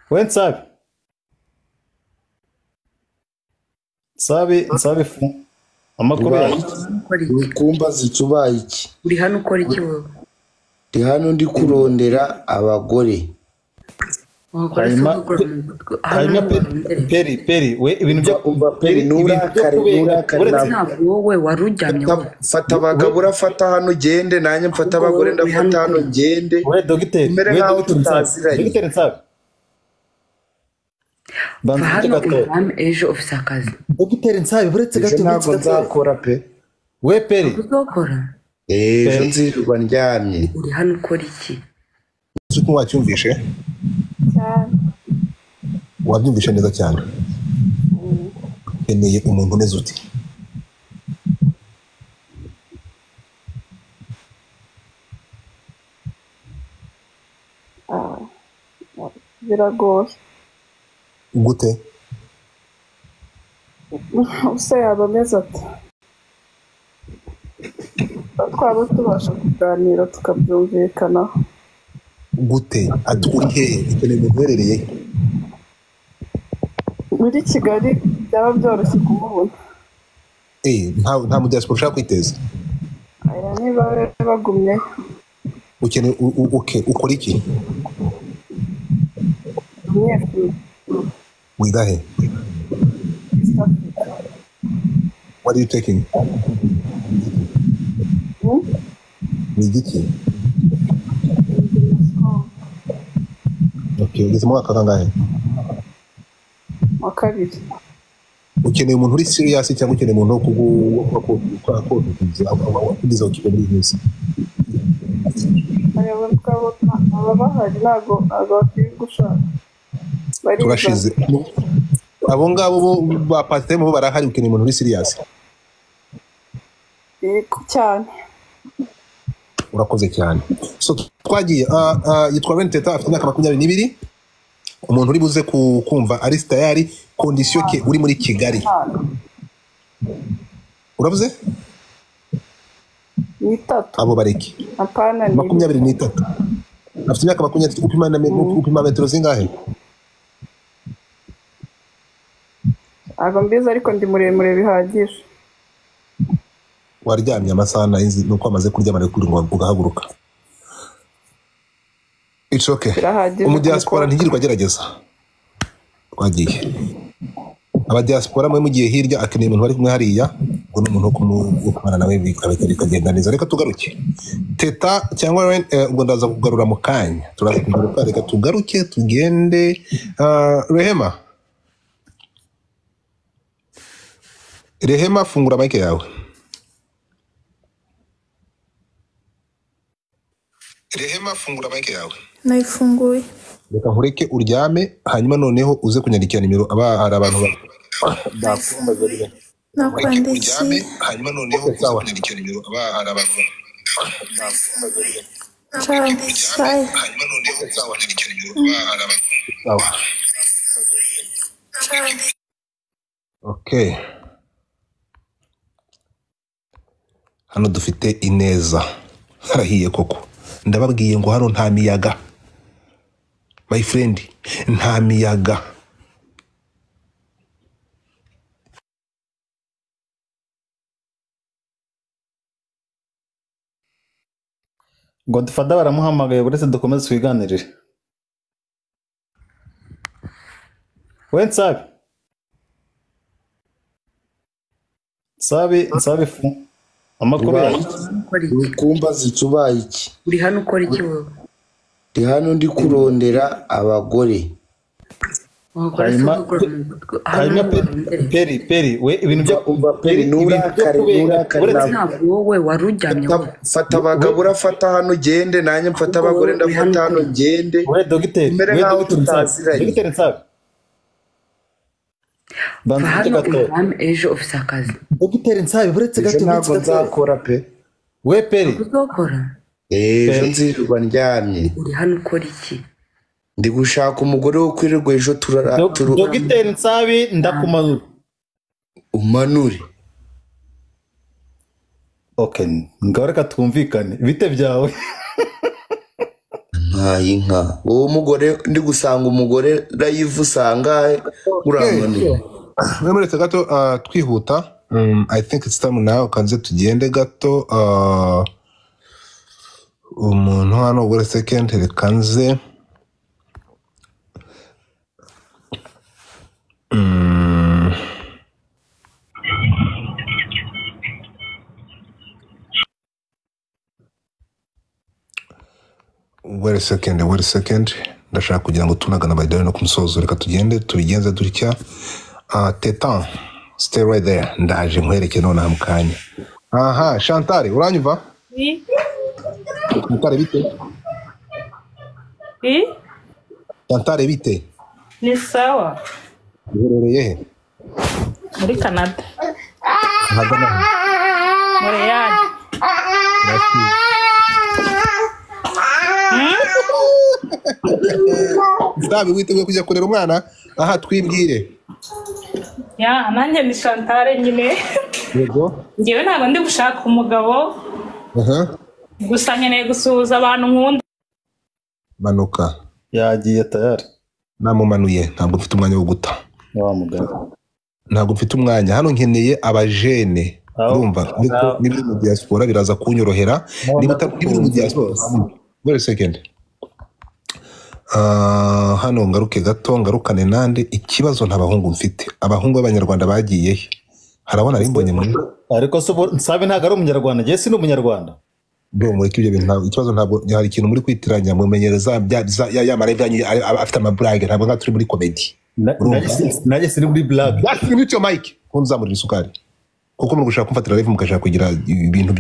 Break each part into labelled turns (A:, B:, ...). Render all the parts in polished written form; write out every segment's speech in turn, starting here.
A: we nsabi nsabi fu amakuru yawe
B: kumba zicubaye iki
C: uri hano ukora iki wowe
B: ndi hano ndi kurondera abagore
A: hanyuma peri we ibintu byo
B: umva peri nurakare
C: ntabwo wowe warujyamye
B: fata abagabo urafata hano gende nanjye mfata abagore ndafata hano gende
A: we dogiteri
B: mbere nkaho tutaziranye
A: dogiteri nsabi
C: hano umwami ejo ufite akazi
A: dogiteri nsabi buretse gato
B: ntabwo nzakora pe
A: we peri
C: uzokora
B: ejo nzirirwa ndyamye
C: uri hano ukora iki
D: uko wacyumvishe wabyumvishe neza cyane ukeneye umuntu umeze uti
E: biragoye
D: gute
E: use yaba ameze ati twaba tubasha kuganira tukabyumvikanaho
D: gute aturi hehe ukeneye umuntu uherereye
E: muri Kigali byaba byoroshye kumubona
D: nta mu diaspora ushaka kwiteza
E: aya niba bagumye
D: ukeneye ukora iki wiga he what are you taking ni igiki ugeze mu mwaka kangahe
E: wa kabiri
D: ukeneye umuntu uri serious cyangwa ukeneye umuntu wo kugiza ukipe muri hose
E: aba bahari ntabwo bakwiye gushaka
D: turashize abo ngabo ba pasiteri bo barahari ukeneye umuntu uri serious
E: cyane
D: urakoze cyane so twagiye yitwa Teta afite imyaka 22 umuntu uri buze kumva ari tayari kondisiyo ke uri muri Kigali uravuze
E: ni 3
D: abo bareki
E: apana ni
D: 23 afite imyaka 23 upima metero zingahe
E: mbizi ariko ndi muremure bihagije
D: waryamye amasaha nuko amaze kuryama ari kuri ngo ugahaguruka it's okay umudiaspora ntigirirwa gerageza twagiye abadiaspora mwe mugiye hirya akeneye umuntu bari kumwe hariya ngo n'umuntu kumana nawe bikagenda neza reka tugaruke Teta cyangwa ubwo ndaza kugarura mu kanya turaza kugaruka reka tugaruke tugende Rehema fungura mic yawe Rehema fungura mic yawe
F: nayifunguye
D: reka nkureke uryame hanyuma noneho uze kunyandikira nimero hari abantu bakumbaza rero
F: nakwandikiye
D: hanyuma noneho uze kunyandikira nimero hari abantu bakumbaza rero hanyuma noneho uze kunyandikira nimero hari abantu okay hano dufite Ineza harahiye koko ndababwiye ngo hano nta miyaga my friend nta miyaga
A: Godfather baramuhamagaye buretse dukomeze twiganirire we nsabi fu amakuru yawe
B: kumba zicubaye iki
C: uri hano ukora iki wowe
B: ndi hano ndi kurondera abagore
A: hanyuma peri we ibintu byo
B: umva peri nurakare
C: ntabwo wowe warujyamye
B: fata abagabo urafata hano gende nanjye mfata abagore ndafata hano gende
A: we dogiteri
B: mbere nkaho tutaziranye
A: dogiteri nsabi
C: hano umwami ejo ufite akazi
A: dogiteri nsabi buretse gato
B: ntabwo nzakora pe
A: we peri
C: uzokora
B: ejo nzirirwa ndyamye
C: uri hano ukora iki
B: ndi gushaka umugore wo kwirirwa ejo
A: dogiteri nsabi ndakumanura
B: umanure
A: okay ngaho reka twumvikane bite byawe
B: bampaye inka uwo mugore ndi gusanga umugore live usanga urangane
D: Memuretse gato twihuta. I think it's time now kanze tugende gato umuntu hano wait a second kanze wait a second ndashaka kugira ngo tunagana baidare no kumusozo reka tugende tubigenze dutya Tetan stay right there ndaje nkwereke none mukanya aha Chantal uranyumva Chantal bite Chantal bite
G: Ni sawa
D: uherereye he
G: muri Canada
D: hagana
G: muri yaje
D: Ndabi witeguye kujya kurera umwana aha twibwire
G: ya nanjye ni Chantal nyine
D: yego
G: ngewe ntabwo ndi gushaka umugabo gusa nkeneye gusuhuza abantu nkunda
D: manuka
A: yagiye tayari
D: namumanuye ntabwo mfite umwanya wo guta ntabwo mfite umwanya hano nkeneye abajene urumva ariko niba mu diaspora biraza kunyorohera niba utabwira mu diaspora wait a second hano ngaruke gato ngarukane nande ikibazo ntabahungu mfite abahungu b'abanyarwanda bagiye he harabona ari mbonye muri
A: ariko so nsabe ntago ari umunyarwanda je si n'umunyarwanda
D: bro muri kibyo bintu ikibazo ntabwo hari ikintu muri kwitiranya mumenyereza ya marevanye afite amabrage ntabwo nka turi muri comedy
A: naje siri muri blague
D: that's with your mic kunzamurira isukari kuko muri gushaka kumfatira live mukashaka kugira ibintu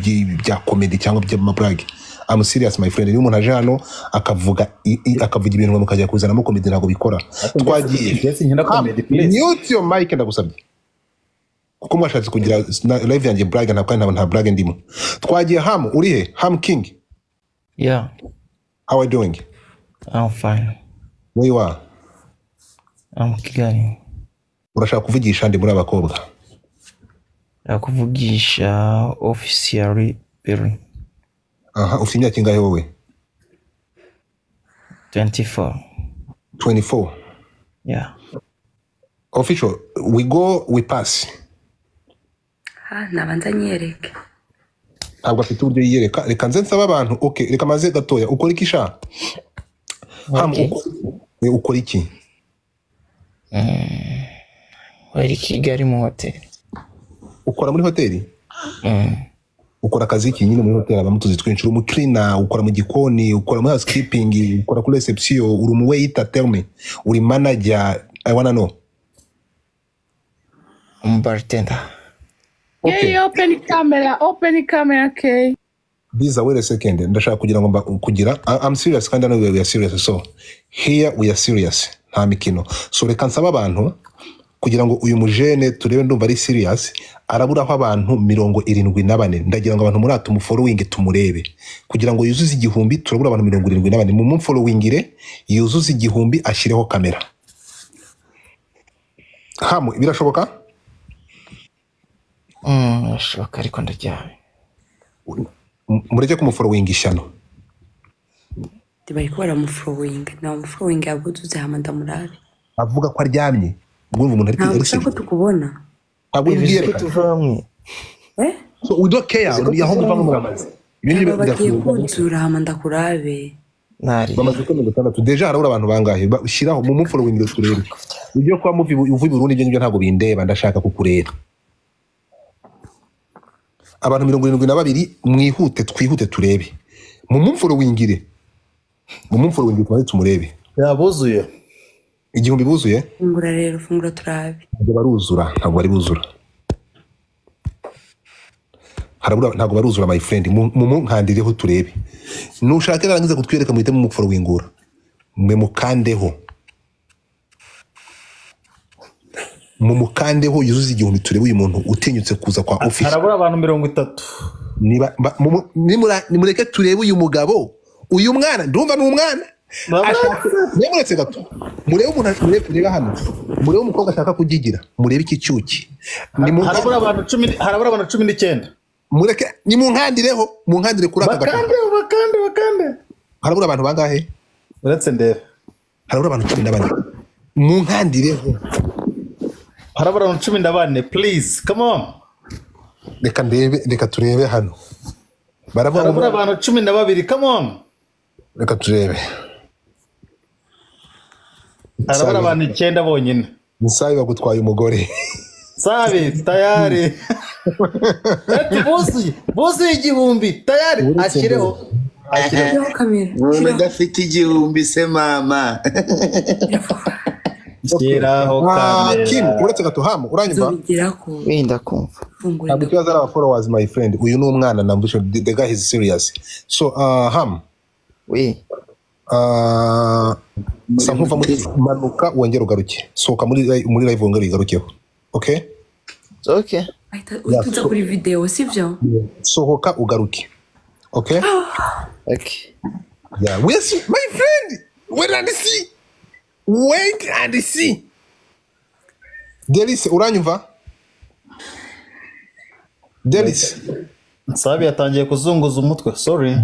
D: bya comedy cyangwa by'amabrage I'm serious my friend. Iyo umuntu aje hano akavuga ibintu ngo mukajya kuzanamo comedy ntabwo bikora. Twagiye. Mute your mic ndagusabye. Kuko mwashatse kugira live yanjye brag nta brag ndimo. Twagiye Ham uri he? Ham King.
H: Yeah.
D: How are you doing?
H: I'm fine.
D: Where you are?
H: I'm Kigali.
D: Urashaka kuvugisha ndi muri abakobwa?
H: Kuvugisha officially Perry.
D: Aha, ufite imyaka ingahe wowe?
H: 24.
D: 24?
H: Yeah.
D: Official, we go, we pass.
C: nabanza nyereke.
D: Ntabwo afite uburyo yiyereka, reka nze nsaba abantu, okay, reka maze gatoya, ukora iki sha? Ukora iki?
H: Wari Kigali mu hoteli.
D: Ukora muri hoteli? Ukora akazi iki nyine muri hoteli abamutuzi twinshi mu cleaner ukora mu gikoni ukora mu housekeeping ukora kuri reception uri mu waiter tell me uri manager I wanna know
H: bartender
D: okay
E: yeah, open camera okay
D: Biza wait a second ndashaka kugira ngo kugira I'm serious kandi no we are serious so here we are serious nta mikino so reka nsaba abantu kugira ngo uyu mujene turebe ndumva ari serious araburaho abantu 74 ndagira ngo abantu muri atu following tumurebe kugira ngo yuzuze igihumbi turabura abantu 74 mu followingire yuzuze igihumbi ashireho kamera Hamu birashoboka
H: shoka ariko ndajyawe
D: mureke kumufollowing ishano
C: Tibai kubara mu following na mu following yabutuze hamanda murari
D: avuga ko aryamye ubwo umuntu ari
C: ntabwo tukubona
D: ntabwo ngiye
H: tuvamwe
D: so we don't care yaho muvanga muramaze
C: ibindi bagiye kunzura hamanda kurabe
H: nari
D: bamaze ko 6 deja harabura abantu bangahe shiraho mu following turebe ujye kwa muvi uvuye Burundi byo ntabwo bindeba ndashaka kukureba abantu 72 mwihute twihute turebe mu followingire mu following tumurebe
A: yabuzuye
D: igihumbi buzuye
C: fungura rero fungura turabe
D: ntabwo bari buzura harabura ntabwo baruzura my friend mu nkandireho turebe nushaka rangiza kutwereka muhite mu followingura mwe mukandeho mu mukandeho yuzuza igihumbi turebe uyu muntu utinyutse kuza kwa office
A: harabura abantu 30
D: niba nimureke turebe uyu mugabo uyu mwana ndumva n'umwana Nemuretse gato murebe umuntu murebe hano murebe umukobwa ashaka kugigira murebe iki cyuki
A: harabura abantu 19
D: mureke ni mu nkandire kuri aka gato
A: bakande
D: harabura abantu bangahe
A: uretse ndebe
D: harabura abantu 14 mu nkandireho
A: harabura abantu 14 please come on
D: reka turebe hano
A: harabura abantu 12 come on
D: reka turebe
A: harabura abantu 9 bonyine
D: Nsabi bagutwaye umugore
A: Sabi tayari ati bosi igihumbi tayari ashireho
B: Udafite igihumbi se mama.
A: Shiraho kamera.
D: Kim uretse gatuhamo uranyumva?
H: Wenda kumva.
D: Ntabwo kibazo ari followers my friend. Uyu ni umwana namvusho the guy is serious. So ham.
H: Oui.
D: Sankuva muri manuka wongera ugaruke. Soka muri live wongera igarukeho. Okay?
H: Okay.
C: Utuza kuri video sivyo?
D: Sohoka ugaruke. Okay?
H: Okay.
D: Yeah, where's my friend? Wait and see. Wait and see. Delis uranyumva? Delis.
A: Sabi yatangiye kuzunguza umutwe. Sorry.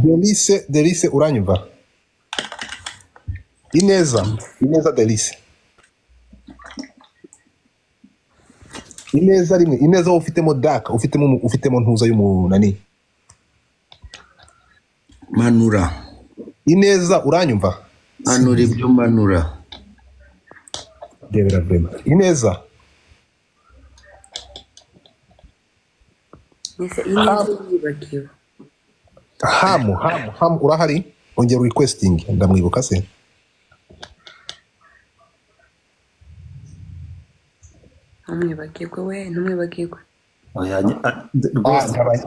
D: Delis uranyumva? Ineza Delis. Ineza rimwe. Ineza ufitemo dark, ufitemo ntuza y'umunani.
B: Manura.
D: Ineza uranyumva?
B: Manura ibyo manura.
D: Debera vrema. Ineza. Hamu urahari? Ongera requesting ndamwibuka se.
C: Numwibagirwe.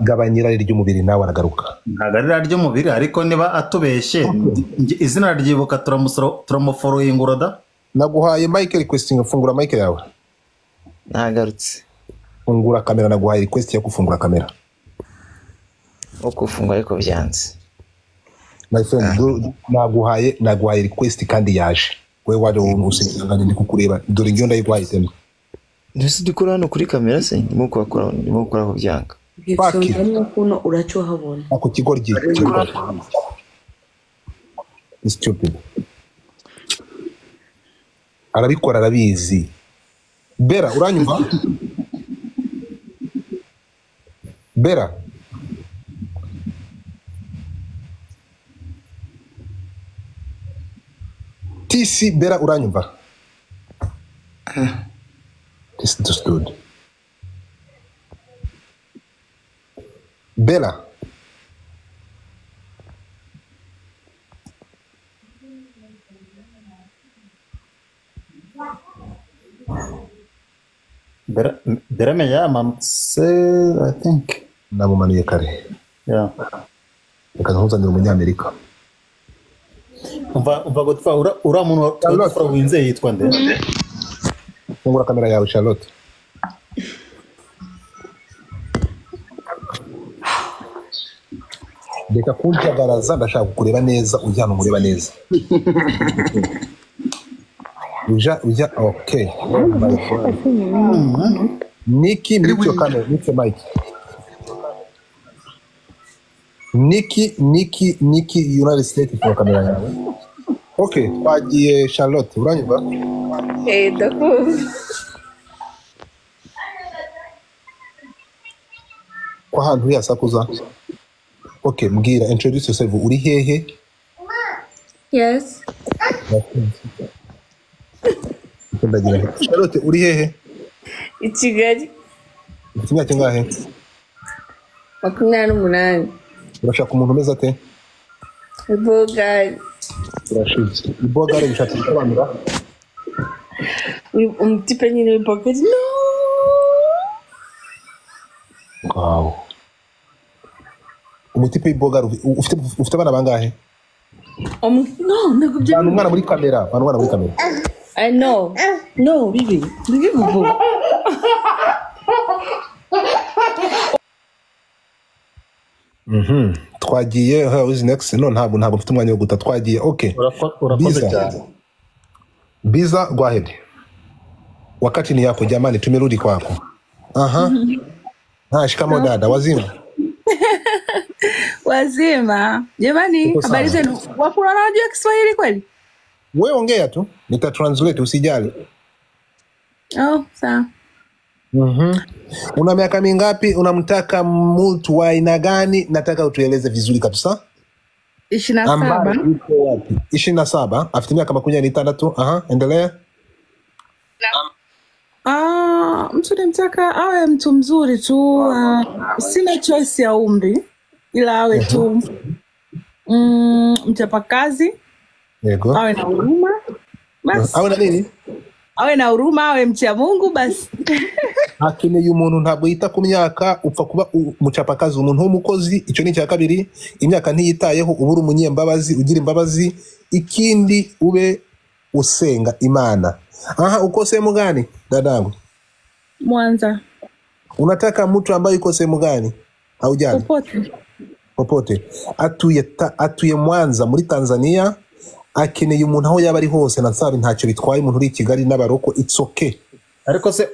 D: Gabanyira ry'umubiri nawe aragaruka.
A: Ntagarira ry'umubiri ariko niba atubeshye izina ryibuka turamufollowinga da.
D: Naguhaye mic requesting fungura mic yawe.
H: Nagarutse.
D: Fungura kamera naguhaye request yo gufungura kamera.
H: Uko fungura ariko byanze.
D: My friend naguhaye request kandi yaje. Wewe wari usengana ndi kukureba dore ngiyo ndayiguhaye tena.
H: Ndetse dukora hano kuri kamera se ndimo gukora ko byanga.
C: Bisonga kuno uracho habona.
D: Ako kigoryi. Stupid. Arabikora arabizi. Bera uranyumva? Bera. TC Bera uranyumva? This dude. Bella.
A: Bera me llaman, I think.
D: Namumanuye kare.
A: Yeah.
D: Reka nkuzanira umunyamerika.
A: Umva gutfa ura muntu winze yitwa nde?
D: Fungura kamera yawe Charlotte. Reka kunjagaraza ndashaka kureba neza ujyana umureba neza. Uja okay. Niki micyo kamera micyo mic. Niki United States for kamera yawe. Okay, twagiye Charlotte uranyumva?
E: Ndakumva.
D: Kwa hantu yasakuza. Okay, mbwira introduce yourself uri hehe?
E: Yes.
D: Charlotte uri hehe?
E: I Kigali.
D: Kimya kingahe?
E: 28.
D: Urashaka umuntu umeze ate?
E: Ibogari.
D: Urashize. Ibogari bishatse kubanura.
E: Umutipe nyine w'ibogari. No.
D: Wow. Umutipe w'ibogari ufite abana bangahe?
E: No, nakubye.
D: Umwana muri kamera, umwana muri kamera.
E: I know. No, bibi. Bibi bubu.
D: Twagiye how is next no ntabwo mfite umwanya wo guta twagiye okay
A: Urakoze cyane.
D: Biza go ahead. Wakati ni yako jamani tumerudi kwako. Shikamo dada wazima.
E: Wazima. Jamani habari zenu. Wapura unajua Kiswahili kweli?
D: Wewe ongea tu, nita translate usijali.
E: Oh, sawa.
D: Una miaka mingapi? Unamtaka mtu wa aina gani? Nataka utueleze vizuri kabisa.
E: 27.
D: Yuko wapi? 27. Afite miaka 26. Endelea.
E: Mtu nimtaka awe mtu mzuri tu. Sina choice ya umri, ila awe tu mchapakazi.
D: Yego.
E: Awe na huruma. Basi.
D: Awe na nini?
E: Awe na huruma, awe mcha Mungu basi.
D: Akeneye umuntu ntabwo yita ku myaka, upfa kuba umucapakazi, umuntu w'umukozi. Icyo ni cya kabiri. Imyaka ntiyitayeho, ubura umunyembabazi, ugira imbabazi. Ikindi ube usenga Imana. Uko sehemu gani dadangu?
E: Mwanza.
D: Unataka mtu ambaye yuko sehemu gani? Haujali. Popote. Atuye Mwanza muri Tanzania. Akeneye umuntu aho yaba ari hose, nasabi ntacyo bitwaye, umuntu uri Kigali n'abaroko, it's okay.
A: Ariko se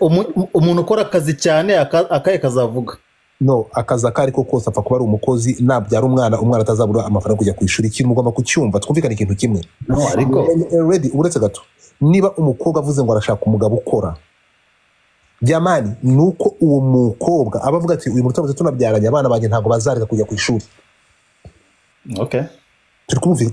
A: umuntu ukora akazi cyane akaye kazavuga.
D: No, akazi akari ko kose apfa kuba ari umukozi, nabyara umwana atazabura amafaranga kujya ku ishuri. Ikintu mugomba kucyumva, twumvikana ikintu kimwe.
A: No, ariko
D: ready uretse gato. Niba umukobwa avuze ngo arashaka umugabo ukora, jamani, nuko uwo mukobwa abavuga ati uyu mutamuze tunabyaranye abana banjye ntago bazareka kujya ku ishuri.
A: Okay.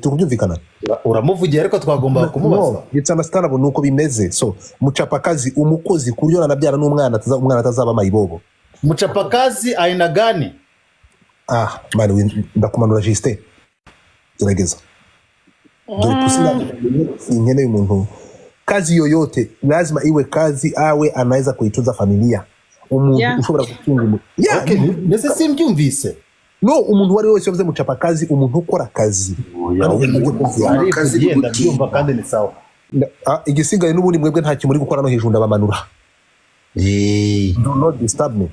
D: Tukumvikana.
A: Uramuvugiye ariko twagomba kumubaza.
D: It's understandable nuko bimeze. So mucapakazi, umukozi kuryo nanabyara n'umwana atazaba mayibobo.
A: Mucapakazi aina gani?
D: Mani ndakumanura Juste. Gerageza. Dore kusina ingene y'umuntu. Kazi yoyote lazima iwe kazi awe anaweza kuitunza familia. Umuntu ushobora gutunga.
A: Okay, ndetse simbyumvise.
D: No, umuntu wari wese yavuze mucapakazi, umuntu ukora akazi.
A: Akazi yenda byumva kandi ni sawa.
D: Igisigaye n'ubundi mwebwe nta kimuri gukora no hejuru ndabamanura. Do not disturb me.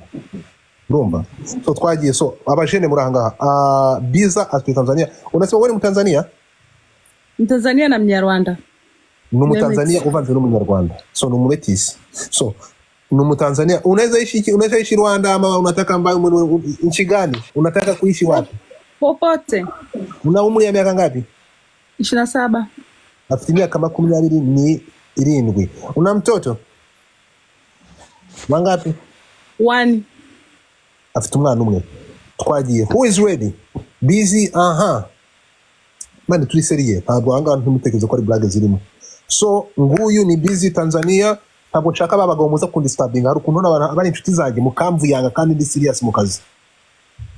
D: Urumva? So twagiye, so abajene muranga Biza atuye Tanzania. Unasema wewe ni Mtanzania?
E: Mtanzania na Mnyarwanda.
D: Ni Mtanzania uvanze n'Umunyarwanda. So ni umumetisi. So ni Mtanzania. Unaweza ishi Rwanda ama unataka ambaye nchi gani? Unataka kuishi wapi?
E: Popote.
D: Una umri ya miaka ngapi?
E: 27.
D: Afite miaka 27. Una mtoto? Wangapi?
E: 1.
D: Afite umwana umwe. Twagiye. Who is ready? Busy. Mani turi seriye. Ntabwo anga ntumutekereza ko ari blague zirimo. So nguyu ni Busy Tanzania. Ntabwo nshaka babagabo muza kundistabing. Hari ukuntu n'abari inshuti zanjye mukamvu yanga kandi ndi serious mu kazi.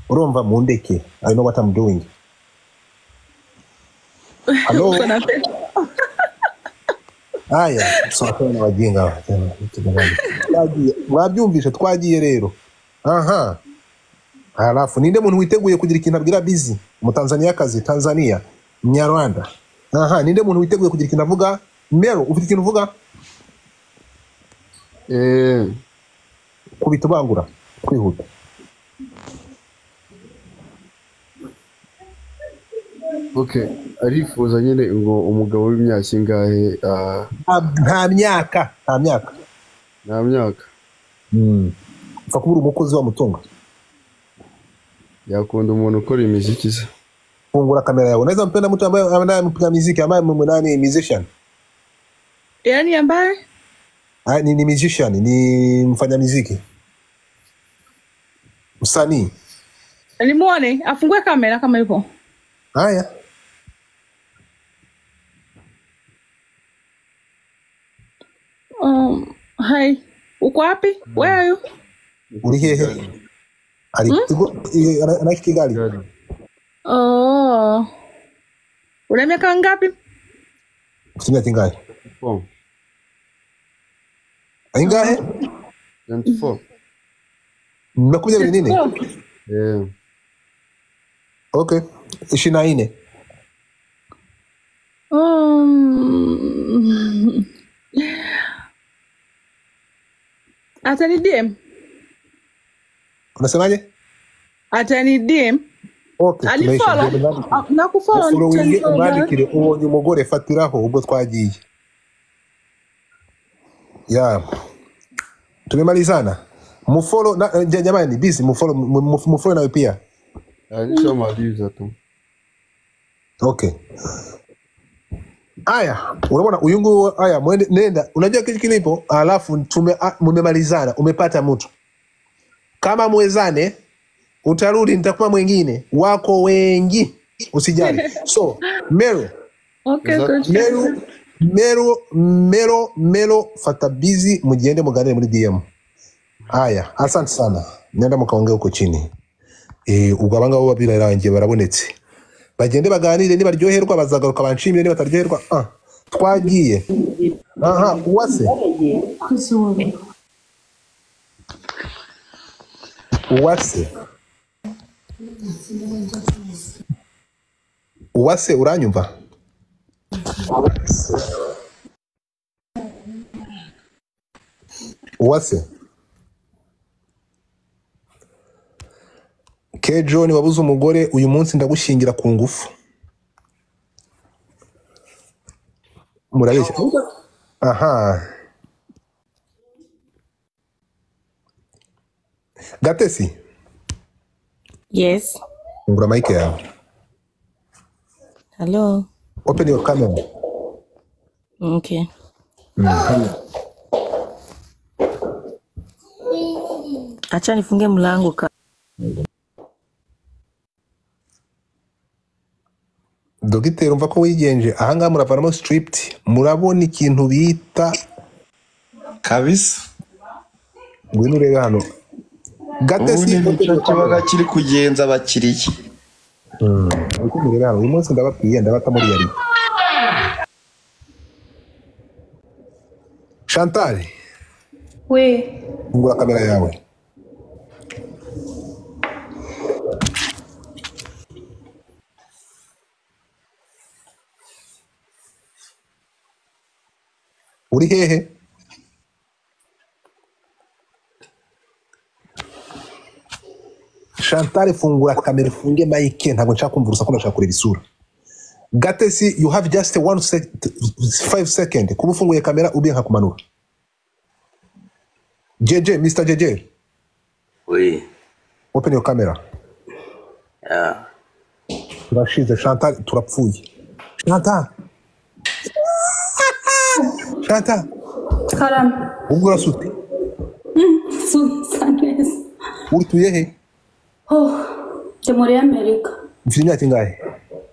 D: Urumva mundeke. I know what I'm doing. Hello. So wagenga. Mwabyumvishe twagiye rero. Halafu ninde muntu witeguye kugira ikintu abwira Busy mu Tanzania kazi Tanzania Nyarwanda. Ninde muntu witeguye kugira ikintu avuga? Mero ufite ikintu uvuga? Kubitubangura kwihuta.
I: Okay, arifuza nyine ngo umugabo w'imyaka ingahe?
D: Nta myaka. Fa kubura umukozi wa mutunga.
I: Yakunda umuntu ukora imiziki se.
D: Fungura kamera yawe. Unaweza mpenda mtu ambaye anapiga muziki, ambaye mwenani musician?
E: Yaani ambaye?
D: Ni musician, ni mfanya muziki. Msanii.
E: Nimuone, afungue kamera kama yupo.
D: Haya.
E: Hi. Uko wapi? Where are you?
D: Uri hehe? Anaishi Kigali.
E: Una miaka ngapi?
D: Sina tingaje. Aingahe?
I: 24.
D: Mmekuja nini? Okay. 24.
E: Atani DM.
D: Unasemaje?
E: Atani DM.
D: Okay.
E: Alifollow. Nakufollow
D: ndikire uwo nyumugore fatiraho ubwo twagiye. Tumemalizana. Mufollow na jamani Busy mufollow nawe pia.
I: Nishamaliza tu.
D: Okay. Aya, unaona uyu nguyu aya nenda unajua kitu kilipo alafu mmemalizana umepata mtu. Kama mwezane utarudi nitakuwa mwingine wako wengi usijali. So, Mero.
E: Okay, good.
D: Mero fata busy mugende muganire muri DM. Aya, asante sana. Nenda mukaongea uko chini. Ubwo abanga bo babirarangiye barabonetse. Bagende baganire niba ryoherwa bazagaruka banshimire niba taryoherwa. Twagiye. Aha, uwase. Uwase uranyumva? Uwase. Kejo ni wabuze umugore uyu munsi ndagushingira ku ngufu. Murabeshya. Aha. Gatesi.
J: Yes.
D: Ngura mic yawe.
J: Hello.
D: Open your camera.
J: Okay. Acha nifunge mlango ka.
D: Dogiteri umva ko wigenje ahanga muravanamo stripped murabona ikintu bita
H: kabisa.
D: Ngwino urebe hano. Gatesi
H: nicyo kibaga kiri kugenza abakiriye.
D: Uko murebe hano uyu munsi ndababwiye ndabata muri yari. Chantal.
G: We.
D: Ngura kamera yawe. Uri hehe? Chantal fungura kamera funge mic ntabwo nshaka kumva urusaku ndashaka kureba isura. Gatesi you have just 5 seconds kuba ufunguye kamera ubiye nkakumanura. JJ, Mr. JJ.
K: Oui.
D: Open your camera.
K: Yeah.
D: Turashize Chantal turapfuye. Chantal.
G: Karam.
D: Ubwo urasute.
G: Sanes.
D: Urituye he?
G: Ndi muri Amerika.
D: Ufite imyaka ingahe?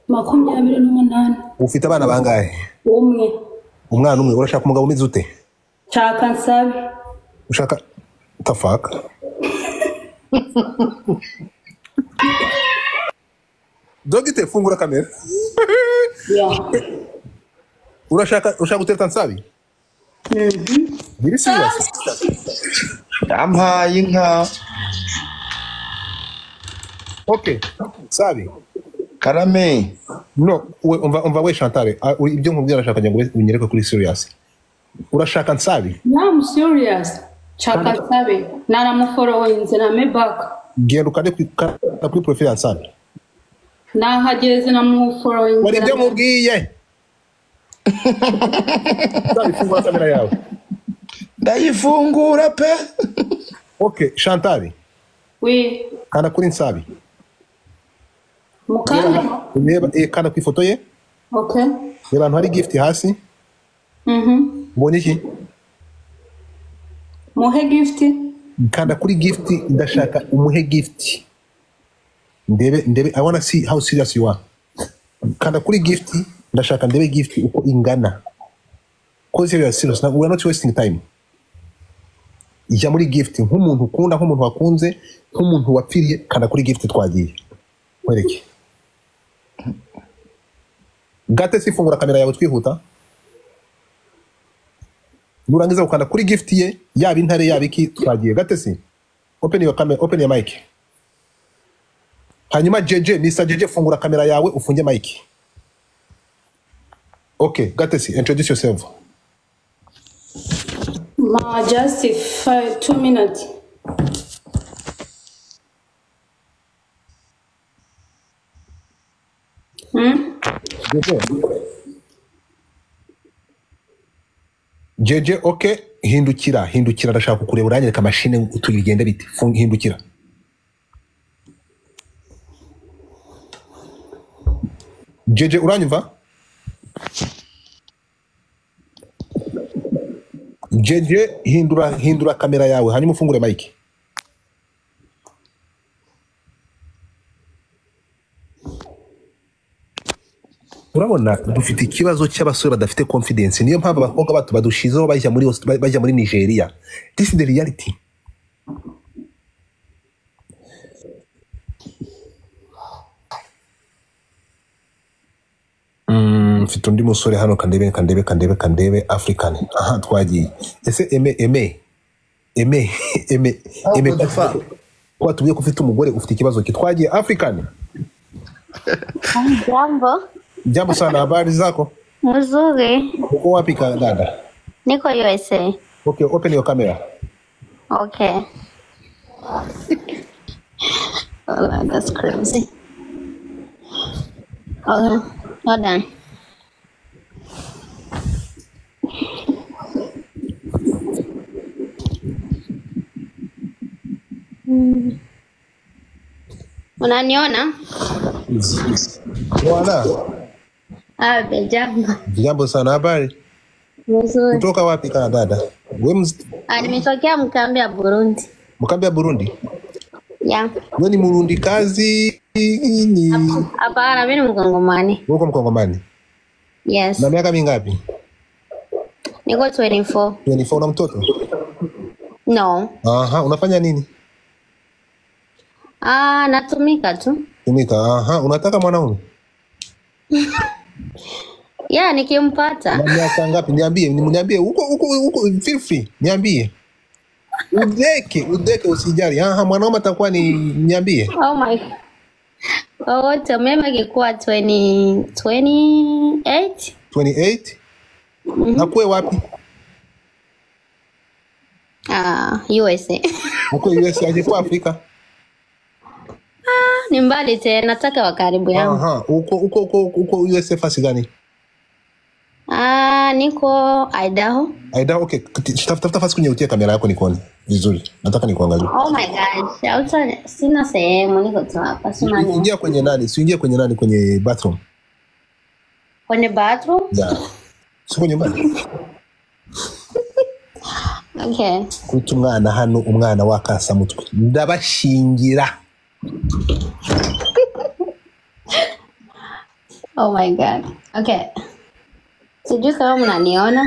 G: 28.
D: Ufite abana bangahe?
G: Umwe.
D: Umwana umwe. Urashaka umugabo umeze ute?
G: Nshaka nsabe.
D: Ushaka tafaka. Dogite fungura kamera.
G: Yeah.
D: Urashaka gutereta nsabi? Biri serious.
H: Yampaye inka.
D: Okay. Sabi.
H: Karame.
D: No, umva we Chantal. Ibyo nkubwira urashaka ngo unyereke kuri serious. Urashaka nsabi?
G: I'm serious. Chaka nsabe. Naramufollowinze na me back.
D: Genda ukade kuri profile ya nsabi.
G: Nahageze namufollowinze.
D: Wari ibyo nkubwiye. Sabi fungura kamera yawe.
H: Ndayifungura pe.
D: Okay, Chantal.
G: Oui.
D: Kana kuri nsabi.
G: Mukanda.
D: Ureba kana ku ifoto ye?
G: Okay.
D: Reba hari gift hasi. Mbonye iki?
G: Muhe gift.
D: Kanda kuri gift ndashaka umuhe gift. Ndebe I want to see how serious you are. Kanda kuri gift ndashaka ndebe gift uko ingana. Ko serious now we are not wasting time. Ija muri gift nk'umuntu ukunda nk'umuntu wakunze nk'umuntu wapfiriye kanda kuri gift twagiye. Wereke. Gate sifungura kamera yawe twihuta. Nurangiza ukanda kuri gift ye yaba intare yaba iki twagiye. Gate si. Open your camera, open your mic. Hanyuma JJ, Mr. JJ fungura kamera yawe ufunge mic. Okay, Gate si, introduce yourself.
G: Just 2 minutes.
D: JJ, okay, hindukira ndashaka kukureba uranyereka machine utugende bite. Hindukira. JJ uranyumva? jeje hindura kamera yawe hanyuma ufungure mic. Urabona dufite ikibazo cy'abasore badafite confidence, niyo mpamvu abakobwa bato badushizeho bajya muri Nigeria. This is the reality. Mfite undi musore hano kandebe African. Aha twagiye. Ese eme kufa kwa tubiye kufite umugore ufite ikibazo kitwagiye African. Jambo sana, habari zako?
L: Mzuri.
D: Uko wapi dada?
L: Niko USA.
D: Okay, open your camera.
L: Okay. Oh, that's crazy. Okay, hold on. Unaniona?
D: Bwana.
L: Jambo.
D: Jambo sana, habari?
L: Mzuri.
D: Kutoka wapi dada?
L: Nimetokea mkambi ya Burundi.
D: Mkambi ya Burundi?
L: Yeah.
D: Wewe ni Murundi kazi ni?
L: Hapana, mimi ni Mkongomani.
D: Uko Mkongomani?
L: Yes.
D: Na miaka mingapi?
L: Niko 24.
D: 24 na mtoto?
L: No.
D: Aha, unafanya nini?
L: Natumika tu.
D: Tumika, aha, unataka mwanaume?
L: Yeah, nikimpata.
D: Na miaka ngapi? Niambie, uko feel free, niambie. Udeke usijali. Aha, mwanaume atakuwa ni niambie.
L: Oh my. Wote mema kikuwa 28.
D: 28? Na kwe wapi?
L: USA.
D: Uko USA aje kwa Afrika?
L: Ni mbali tena, nataka wa karibu yangu.
D: Aha, uko USA fasi gani?
L: Niko Idaho.
D: Idaho, okay. Tafuta fasi kwenye utie kamera yako nikuone vizuri. Nataka nikuangalie.
L: Oh my gosh. Sina sehemu, niko tu hapa.
D: Usiingie kwenye nani? Usiingie kwenye nani kwenye bathroom?
L: Kwenye bathroom?
D: Yeah. Siko nyumbani.
L: Okay.
D: Kutu mwana hano umwana wakasa mutwe. Ndabashingira.
L: Oh my God. Okay. Sijui kama mnaniona.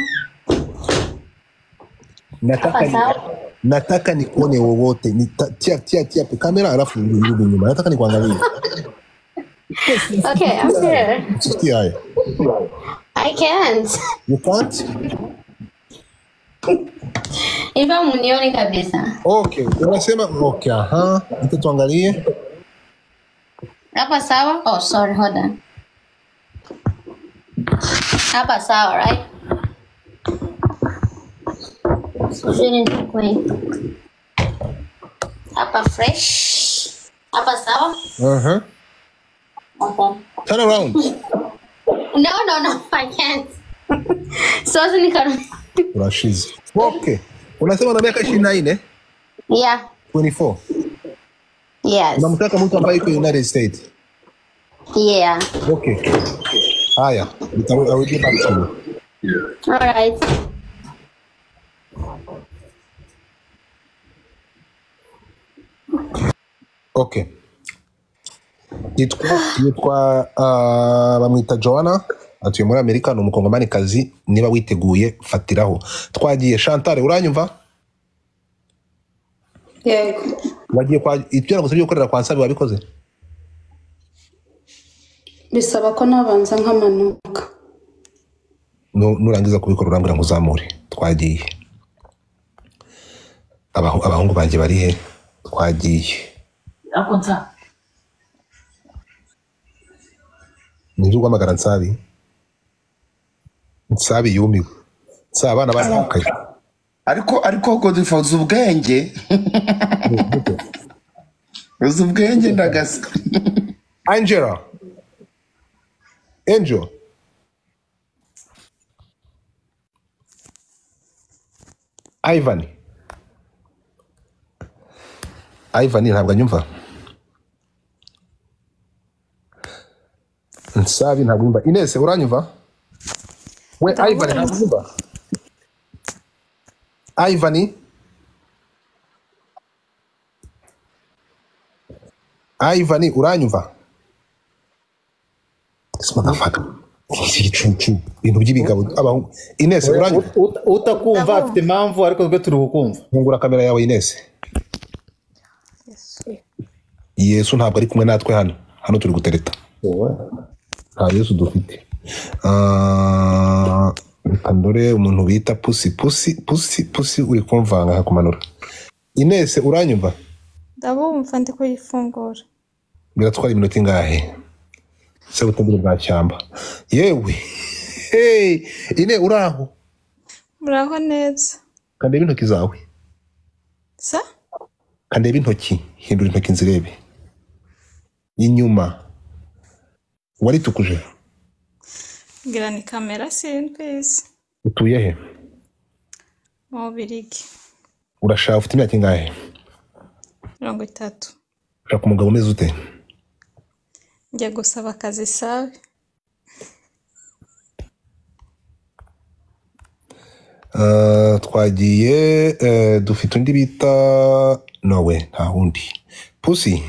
D: Nataka nikuone wowote. Tia kamera alafu nirudi nyuma. Nataka nikuangalie.
L: Okay, I'm here.
D: Sikia haya.
L: I can't.
D: You can't?
L: Ifa munioni kabisa.
D: Okay, unasema okay, aha. Nita tuangalie.
L: Hapa sawa? Oh, sorry, hold on. Hapa sawa, right? Hapa fresh. Hapa sawa?
D: Uh-huh.
L: Okay.
D: Turn around.
L: No, I can't. So nikana.
D: Rashiz. Okay. Unasema una miaka 24?
L: Yeah.
D: 24.
L: Yes.
D: Unamtaka mtu ambaye yuko United States?
L: Yeah.
D: Okay. Haya, I will get back to you.
L: All right.
D: Okay. Yitwa bamwita Joanna, atuye muri Amerika, ni umukongomani kazi. Niba witeguye fatiraho. Twagiye. Chantal, uranyumva?
M: Yego.
D: Wagiye kwa itwira gusabye gukorera kwa Nsabi wabikoze?
M: Bisaba ko nabanza nkamanuka.
D: Nurangiza kubikora urambira nkuzamure. Twagiye. Abahungu banje bari he? Twagiye.
N: Akonza.
D: Nibyo guhamagara Nsabi. Nsabi yumiwe. Abana barakaye.
B: Ariko ko difuza ubwenge. Uzi ubwenge ndagasa.
D: Angel. Ivan ntabwo anyumva. Nsabi ntabwo anyumva. Ines uranyumva? We Ivan ntabwo anyumva. Ivan uranyumva? This motherfucker. Igicucu ibintu by'ibigabo abahungu. Ines uranyumva?
A: Utakumva afite impamvu ariko twe turi kukumva.
D: Fungura kamera yawe Ines. Yesu ntabwo ari kumwe natwe hano turi gutereta. Nta Yesu dufite. Kandore umuntu bita pusi uri kumvanga hakumanura. Ines uranyumva?
F: Ndabumva ndi kuyifungura.
D: Biratwara iminota ingahe? Se butambire bwa cyamba. Yewe. Hey, Ine uraho?
F: Muraho neza.
D: Kandebe intoki zawe.
F: Sa?
D: Kandebe intoki, hindura intoki nzirebe. Inyuma. Wari tukuje?
F: Gira ni kamera simbizi.
D: Utuye he?
F: Mu Birigi.
D: Urashaka ufite imyaka ingahe?
F: 30.
D: Ushaka umugabo umeze ute?
F: Njya gusaba akazi sabe.
D: Twagiye dufite undi bita nowe nta hundi. Pusi.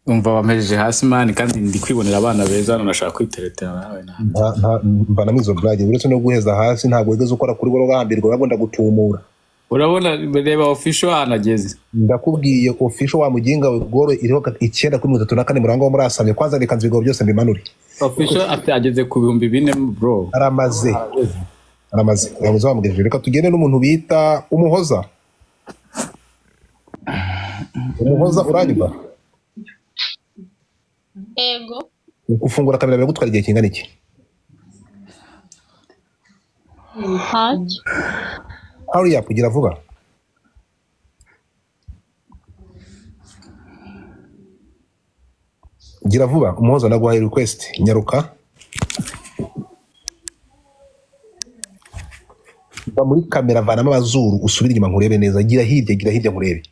N: Umva wamejeje hasi mani kandi ndi kwibonera abana beza nashaka kwiteretera nawe
D: nta mbana mizo brage uretse no guheza hasi ntabwo wigeze ukora kuri boro gahambirwa bagomba gutumura.
N: Urabona reba official anageze.
D: Ndakubwiye official wa muginga we goro iriho 934 murango wo murasamye kwanza reka nzigoro byose mbimanure.
N: Official ageze ku 2000 bro.
D: Aramaze. Yabuze bamugejeje reka tugende n'umuntu bita umuhoza. Umuhoza uranyumva?
G: Ego.
D: Gufungura kamera biragutwara igihe kingana iki?
G: Haje.
D: Hurry up, gira vuba. Gira vuba, umuhoza naguhaye request, nyaruka. Ba muri kamera vanamo abazuru usubira inyuma nkurebe neza, gira hirya nkurebe.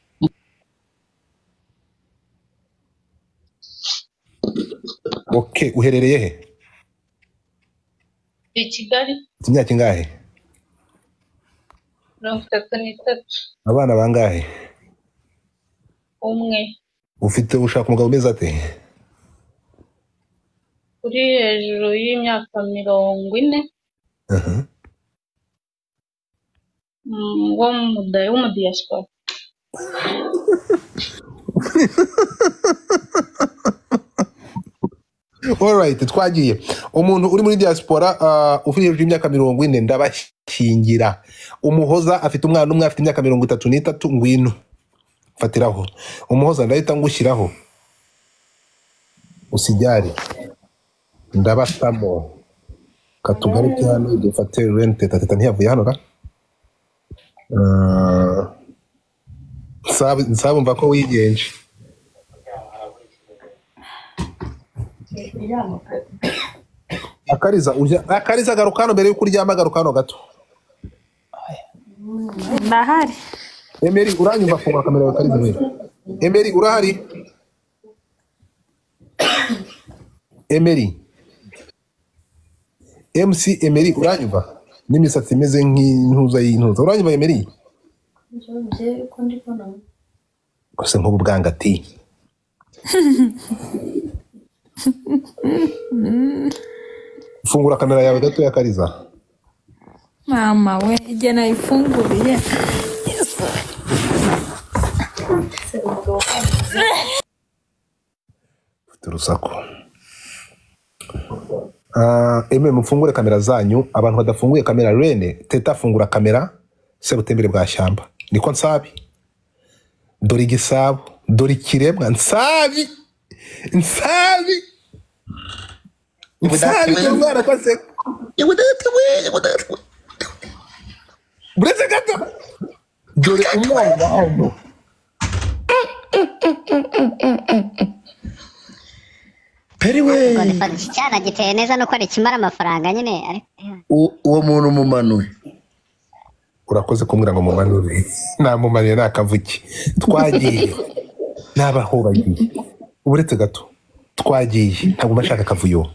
D: Okay, uherereye he?
G: I Kigali.
D: Imyaka ingahe?
G: 33.
D: Abana bangahe?
G: Umwe.
D: Ufite ushaka umugabo umeze ate?
G: Uri hejuru y'imyaka 40. Wo mu diaspora.
D: Alright, twagiye. Umuntu uri muri diaspora ufite hejuru y'imyaka 40 ndabashingira. Umuhoza afite umwana umwe afite imyaka 33 ngwino. Fatiraho. Umuhoza ndahita ngushyiraho. Usijari. Ndabatamo. Katugaruke hano dufate rente tata ntiyavuye hano ra. Nsaba mva ko wigenje. Akariza garukano mbere yuko uryama garukano gato.
F: Ndahari.
D: Emery uranyumva fungura kamera yawe Kariza mbere. Emery urahari? Emery. MC Emery uranyumva? N'imisatsi imeze nk'intuza y'intuza. Uranyumva Emery? Kose nk'ubu bwangati. Fungura kamera yawe gato ya Kariza.
F: Mama we ije nayifunguriye.
D: Turusaku. Mufungure kamera zanyu. Abantu badafunguye kamera Rene teta fungura kamera se butembere bwa shyamba. Niko nsabi. Dore igisabo, dore ikiremwa nsabi. Nsabi kumwana kwase. Breze gato. Dore umwana wawe.
B: Peri we.
L: Cyane giteye neza no kwari kimara amafaranga nyine.
B: Uwo muntu mumanuye.
D: Urakoze kumbwira ngo mumanure. Namumaniye nakavuki. Twagiye. Nabaho bagiye. Uburetse gato. Twagiye. Ntabwo bashaka kavuyo.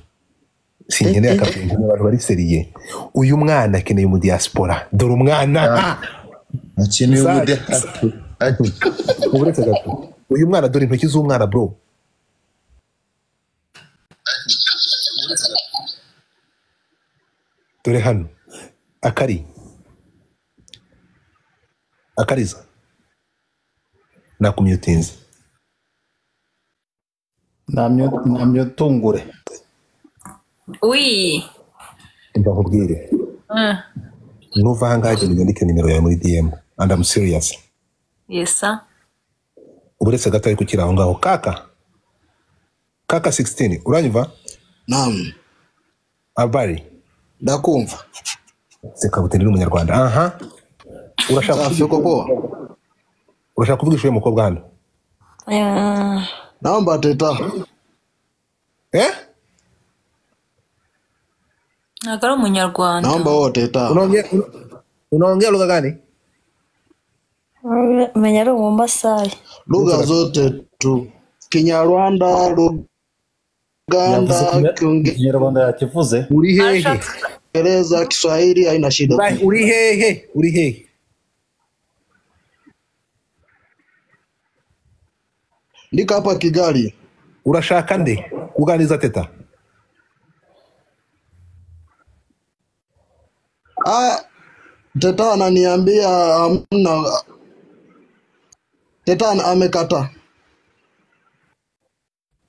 D: sinkeneye akavuyo abantu bari seriye. Uyu mwana akeneye mu diaspora. Dore umwana.
B: Akeneye mu diaspora.
D: Uburetse gato. Uyu mwana dore intoki z'umwana bro. Dore hano. Akariza. Nakumyutinze.
A: Namyotungure.
F: Oui.
D: Mba nkubwire. Nuva ahangaha genda ndike nimero yawe muri DM. And I'm serious.
F: Yes, sir.
D: Uburetse gato ari kukira aho ngaho. Kaka 16 uranyumva?
O: Naam.
D: Abari.
O: Ndakumva.
D: Seka butendera umunyarwanda. Aha. Urashaka kuvugisha uyu mukobwa hano?
O: Naomba teta.
F: Nagara umunyarwanda.
O: Naomba wote teta.
D: Unaongea lugha gani?
J: Menya ari Mombasai.
O: Lugha zote tu. Kinyarwanda, Luganda,
A: Kinyarwanda yakivuze.
D: Uri hehe?
O: Kiingereza, Kiswahili haina shida.
D: Uri hehe?
O: Ndika hapa Kigali.
D: Urashaka nde? Kuganiza teta.
O: Teta ananiambia hamna. Teta amekata.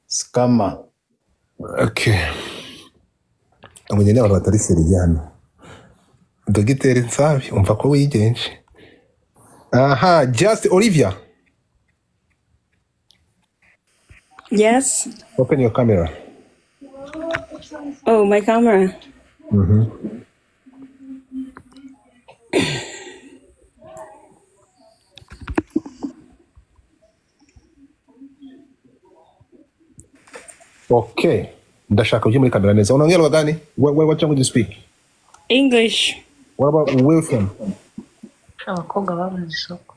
A: Skama.
D: Okay. Amenye n'abantu batari seriye hano. Dogiteri nsabi umva ko wigenje. Aha, just Olivia.
P: Yes.
D: Open your camera.
P: Oh, my camera.
D: Okay. Ndashaka uje muri kamera neza. Unaongea lugha gani? What language you speak?
P: English.
D: What about where from?
F: Abakobwa babuze isoko.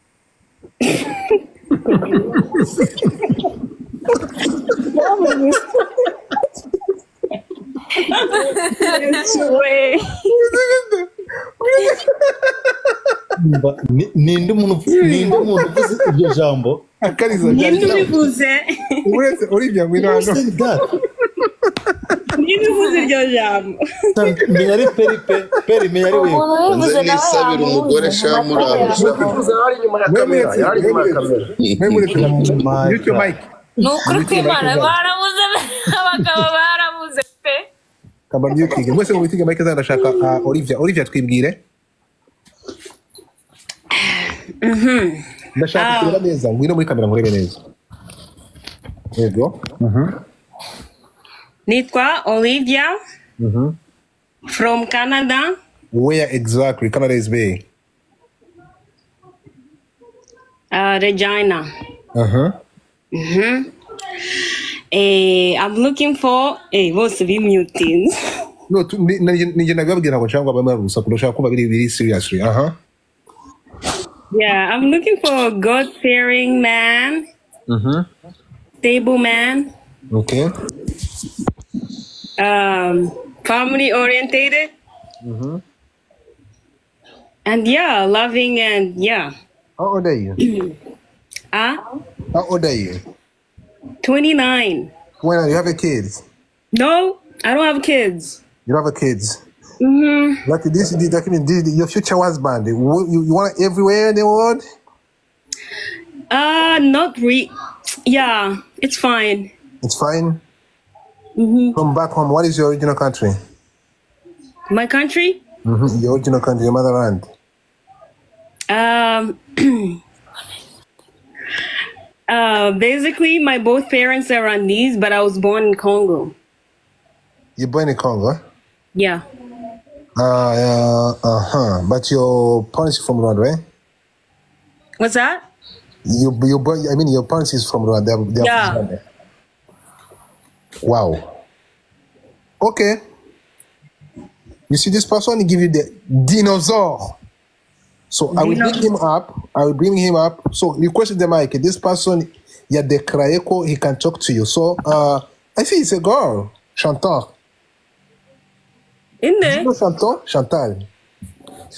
A: Ninde umuntu uvuze iryo jambo?
D: Akariza.
P: Ninde ubivuze?
D: Uretse Olivia ngwino hano.
P: Ninde uvuze iryo jambo?
A: Menya ari peri menya ari wewe.
B: Nze nisabira umugore shamura.
I: Uvuze ari nyuma ya kamera. Yari nyuma ya kamera.
D: Mute your mic.
F: Nukuri kwimana barabuze abagabo barabuze pe.
D: Kabari yutige. Mwese mu bitige mic ndashaka Olivia twibwire. Ndashaka kureba neza ngwino muri kamera ngurebe neza. Yego.
P: Nitwa Olivia. From Canada.
D: Where exactly? Canada is where?
P: Regina. I'm looking for what's the muting?
D: No, nije nababwira ngo cyangwa bamwe rusa kurusha kuba biri seriously.
P: Yeah, I'm looking for a God-fearing man. Stable man.
D: Okay.
P: Family orientated. And yeah, loving and yeah.
D: How old are you? How old are you?
P: 29.
D: When you have a kids?
P: No, I don't have kids.
D: You don't have a kids? Like this, your future husband, you want it everywhere in the world?
P: Not really. Yeah, it's fine.
D: It's fine? From back home, what is your original country?
P: My country?
D: Your original country, your motherland?
P: Basically, my both parents are Rwandese, but I was born in Congo.
D: You're born in Congo?
P: Yeah.
D: But your parents are from Rwanda, right?
P: What's that?
D: Your parents is from Rwanda. They're
P: Yeah.
D: from Rwanda. Wow. Okay. You see this person, he give you the dinosaur. So I will bring him up. So request the mic. This person, the Kraeko, he can talk to you. So I see it's a girl, chanteur.
P: In there?
D: Chantal.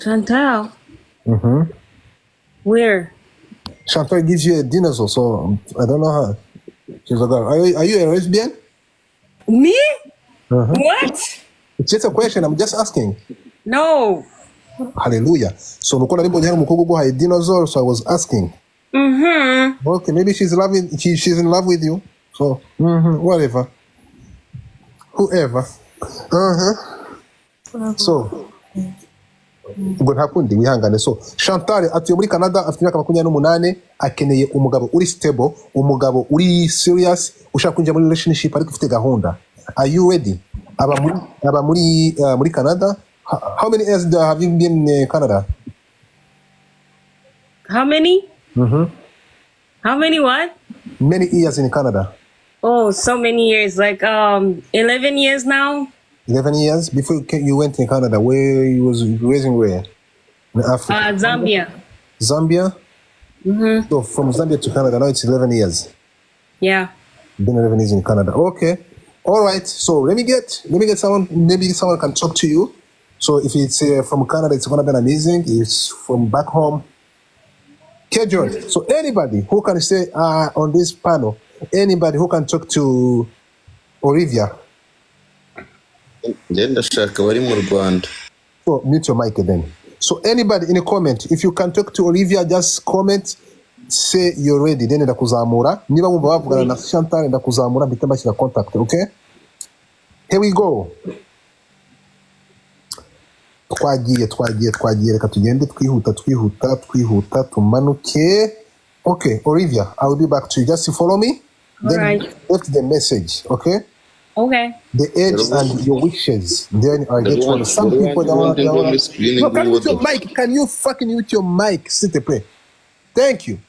P: Chantal.
D: Mm-hmm.
P: Where?
D: Chantal gives you a dinosaur, so I don't know her. She's a girl. Are you a lesbian?
P: Me? What?
D: It's just a question. I'm just asking.
P: No.
D: Hallelujah. So a dinosaur, so I was asking.
P: Mm-hmm.
D: Okay, maybe she's in love with you. So whatever. Whoever. So what happened? Wihangane. So Chantal atuye muri Canada afite imyaka 28 akeneye umugabo uri stable, umugabo uri serious, ushaka kwinjira muri relationship ariko ufite gahunda. Are you ready? Aba muri Canada. How many years have you been in Canada?
P: How many? How many what?
D: Many years in Canada.
P: Oh, so many years. Like 11 years now.
D: 11 years? Before you went in Canada, where you was raising where? In Africa?
P: Zambia.
D: Zambia? So from Zambia to Canada, now it's 11 years.
P: Yeah.
D: Been 11 years in Canada. Okay. All right. So let me get someone, maybe someone can talk to you. So if it's from Canada, it's going to be amazing. If it's from back home. Okay, George. So anybody who can say on this panel, anybody who can talk to Olivia. So mute your mic then. So anybody in a comment, if you can talk to Olivia, just comment, say you're ready. Then ndakuzamura. Niba mumva bavugana na Chantal ndakuzamura mpita mbashyira contact, okay? Here we go. Twagiye reka tugende twihuta tumanuke. Okay, Olivia, I will be back to you. Just follow me. Then left the message, okay?
P: Okay.
D: The age and your wishes. Then I get one. Some people don't want. No, can you mute your mic? Can you fucking mute your mic? S'il te plaît. Thank you.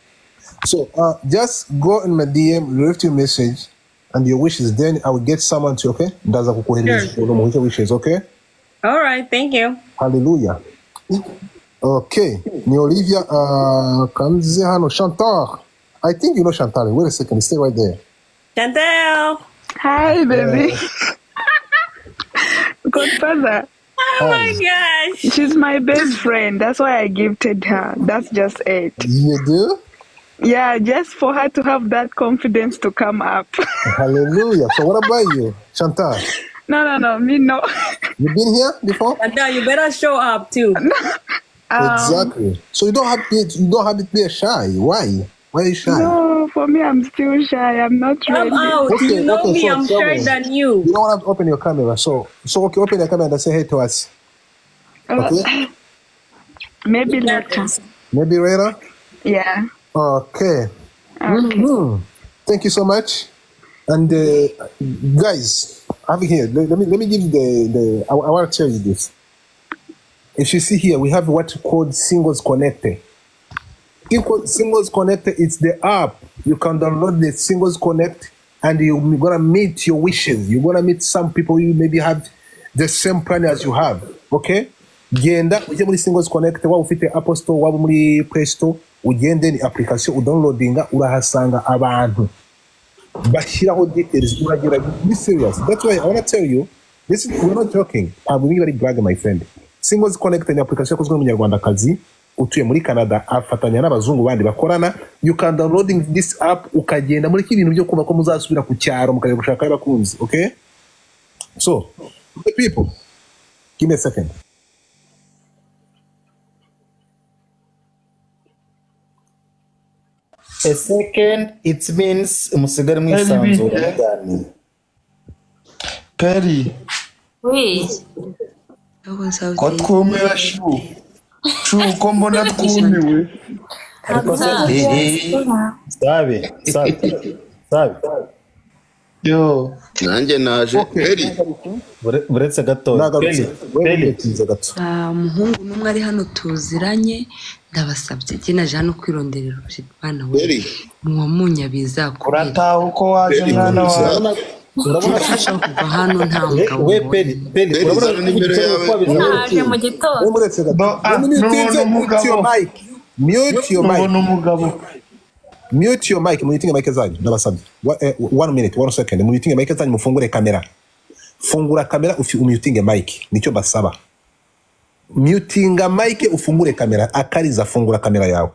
D: So just go in my DM, left your message and your wishes. Then I will get someone to, okay? Sure. Wishes, okay?
P: All right, thank you.
D: Hallelujah. Okay. Ni Olivia Kanze hano. Chantal. I think you know Chantal. Wait a second. Stay right there.
P: Chantal.
E: Hi, baby. Godfather.
P: Oh my gosh.
E: She's my best friend. That's why I gifted her. That's just it.
D: You do?
E: Yeah, just for her to have that confidence to come up.
D: Hallelujah. So what about you, Chantal?
E: No, me no.
D: You been here before?
P: Chantal, you better show up too.
D: Exactly. So you don't have to be shy. Why? Why are you shy?
E: No, for me, I'm still shy. I'm not ready.
P: I'm out.
D: Okay,
P: you know me,
D: so
P: I'm shy than you.
D: You don't have to open your camera. So okay, open your camera and say hey to us. Okay?
E: Maybe later.
D: Maybe later?
E: Yeah.
D: Okay. Thank you so much. And guys, over here, let me give you I want to tell you this. If you see here, we have what we call Singles Connected. Singles Connect, it's the app. You can download the Singles Connect and you're going to meet your wishes. You're going to meet some people you maybe have the same plan as you have. Okay? Genda, ujye muri Singles Connect, waba ufite Apple Store, waba muri Play Store, ugende ni application udownloadinga, urahasanga abantu. Bashyiraho details, uragira, be serious. That's why I want to tell you, we're not joking. I'm really bragging, my friend. Singles Connect ni application yakozwe n'umunyarwandakazi utuye muri Canada afatanya n'abazungu bandi bakorana. You can downloading this app ukagenda muri ibintu byo kuba ko muzasubira ku cyaro mukajya gushaka abakunzi. Okay? So, the people, give me a second.
A: A second, it means musigare mwisanzura.
H: Perry.
C: Oui.
H: Ko twumiwe ko mbona twumiwe.
A: Sabe.
B: Yo, nanjye naje. Perry.
A: Buretse gato. Perry.
C: Umuhungu n'umwe ari hano tuziranye ndabasabye je naje hano kwironderera bana we. Muwamunyabiza ko.
H: Urataha uko waje mwana wawe.
C: Urabona ko kuva hano nta mugabo.
A: We Perry, urabona nimero yawe.
F: Naje mu gitondo.
D: Buretse gato. Mute your mic. Mute your mic. Muyitinge mic zanyu ndabasabye. 1 minute, 1 second. Muyitinge mic zanyu mufungure kamera. fungura kamera umutinge mic nicyo basaba. Mutinga mic ufungure kamera. Akariza fungura kamera yawe.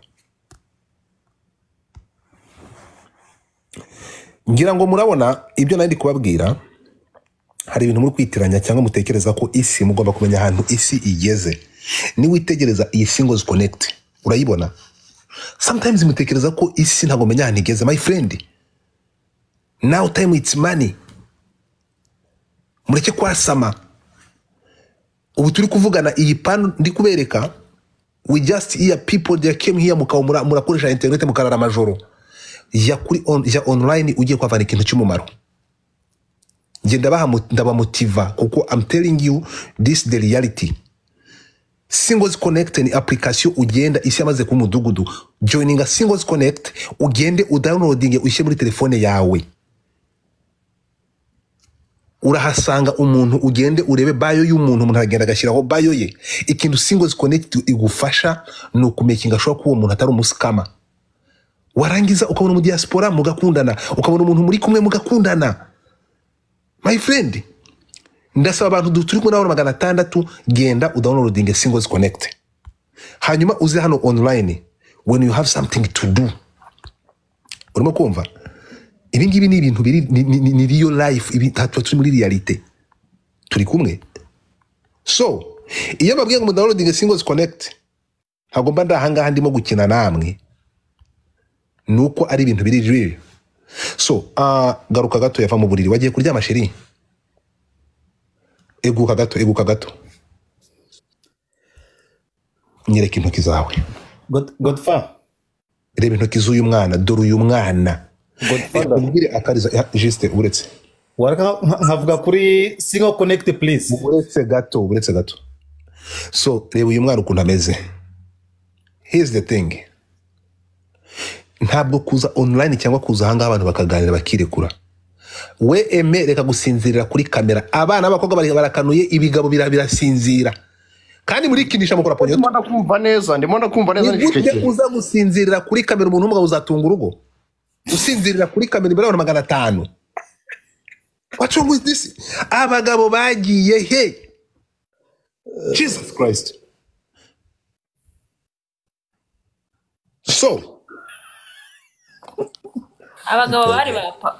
D: Ngira ngo murabona ibyo nandi kubabwira. Hari ibintu muri kwitiranya cyangwa mutekereza ko isi mugomba kumenya ahantu isi igeze. Ni witegereza iyi singles connect urayibona. Sometimes mutekereza ko isi ntago menya ahantu igeze. My friend, now time it's money. Mureke kwasama. Ubu turi kuvugana iyi pano ndi kubereka. We just hear people they came here murakoresha internet mukarara amajoro. Ya kuri online ugiye kwavana ikintu cy'umumaro. Ngenda ndabamotiva kuko I'm telling you this the reality. Singles Connect ni application ugenda isi yamaze ku mudugudu. Joining a Singles Connect ugende udownloadinge ushyire muri telefone yawe. Urahasanga umuntu ugende urebe bio y'umuntu umuntu agenda agashyiraho bio ye. Ikintu Singles Connect igufasha no kumekinga sho ko uwo muntu atari umuskama. Warangiza ukabona mu diaspora mugakundana, ukabona umuntu muri kumwe mugakundana. My friend, ndasaba abantu turi kumwe n'abantu 600 genda udownloading Singles Connect. Hanyuma uze hano online when you have something to do. Urimo kumva? Ibi ngibi ni ibintu biri ni real life, ibi turi muri reality. Turi kumwe. So, iyo babwiye ngo downloading Singles Connect, hagomba ndahanga ndimo gukina namwe. Nuko ari ibintu biri real. So, garuka gato yava mu buriri wagiye kuryama sheri. Eguka gato. Nyereka intoki zawe.
A: Godfather.
D: Reba intoki z'uyu mwana, dore uyu mwana. Godfather. Ubwire akariza juste uretse.
A: Waraka nkavuga kuri Single Connect please.
D: Uretse gato. So, reba uyu mwana ukuntu ameze. Here's the thing. Ntabwo kuza online cyangwa kuza hanga abantu bakaganira bakirekura. We eme reka gusinzirira kuri kamera. Abana b'abakobwa barakanuye ibigabo birasinzira. Kandi muri kinisha mukora ponyo.
Q: Ndimo ndakumva neza
D: n'iceceke. Uza gusinzirira kuri kamera umuntu umugabo uzatunga urugo. Usinzirira kuri kamera imbere y'abantu 500. What's wrong with this? Abagabo bagiye he. Jesus Christ. So
F: abagabo bari bapa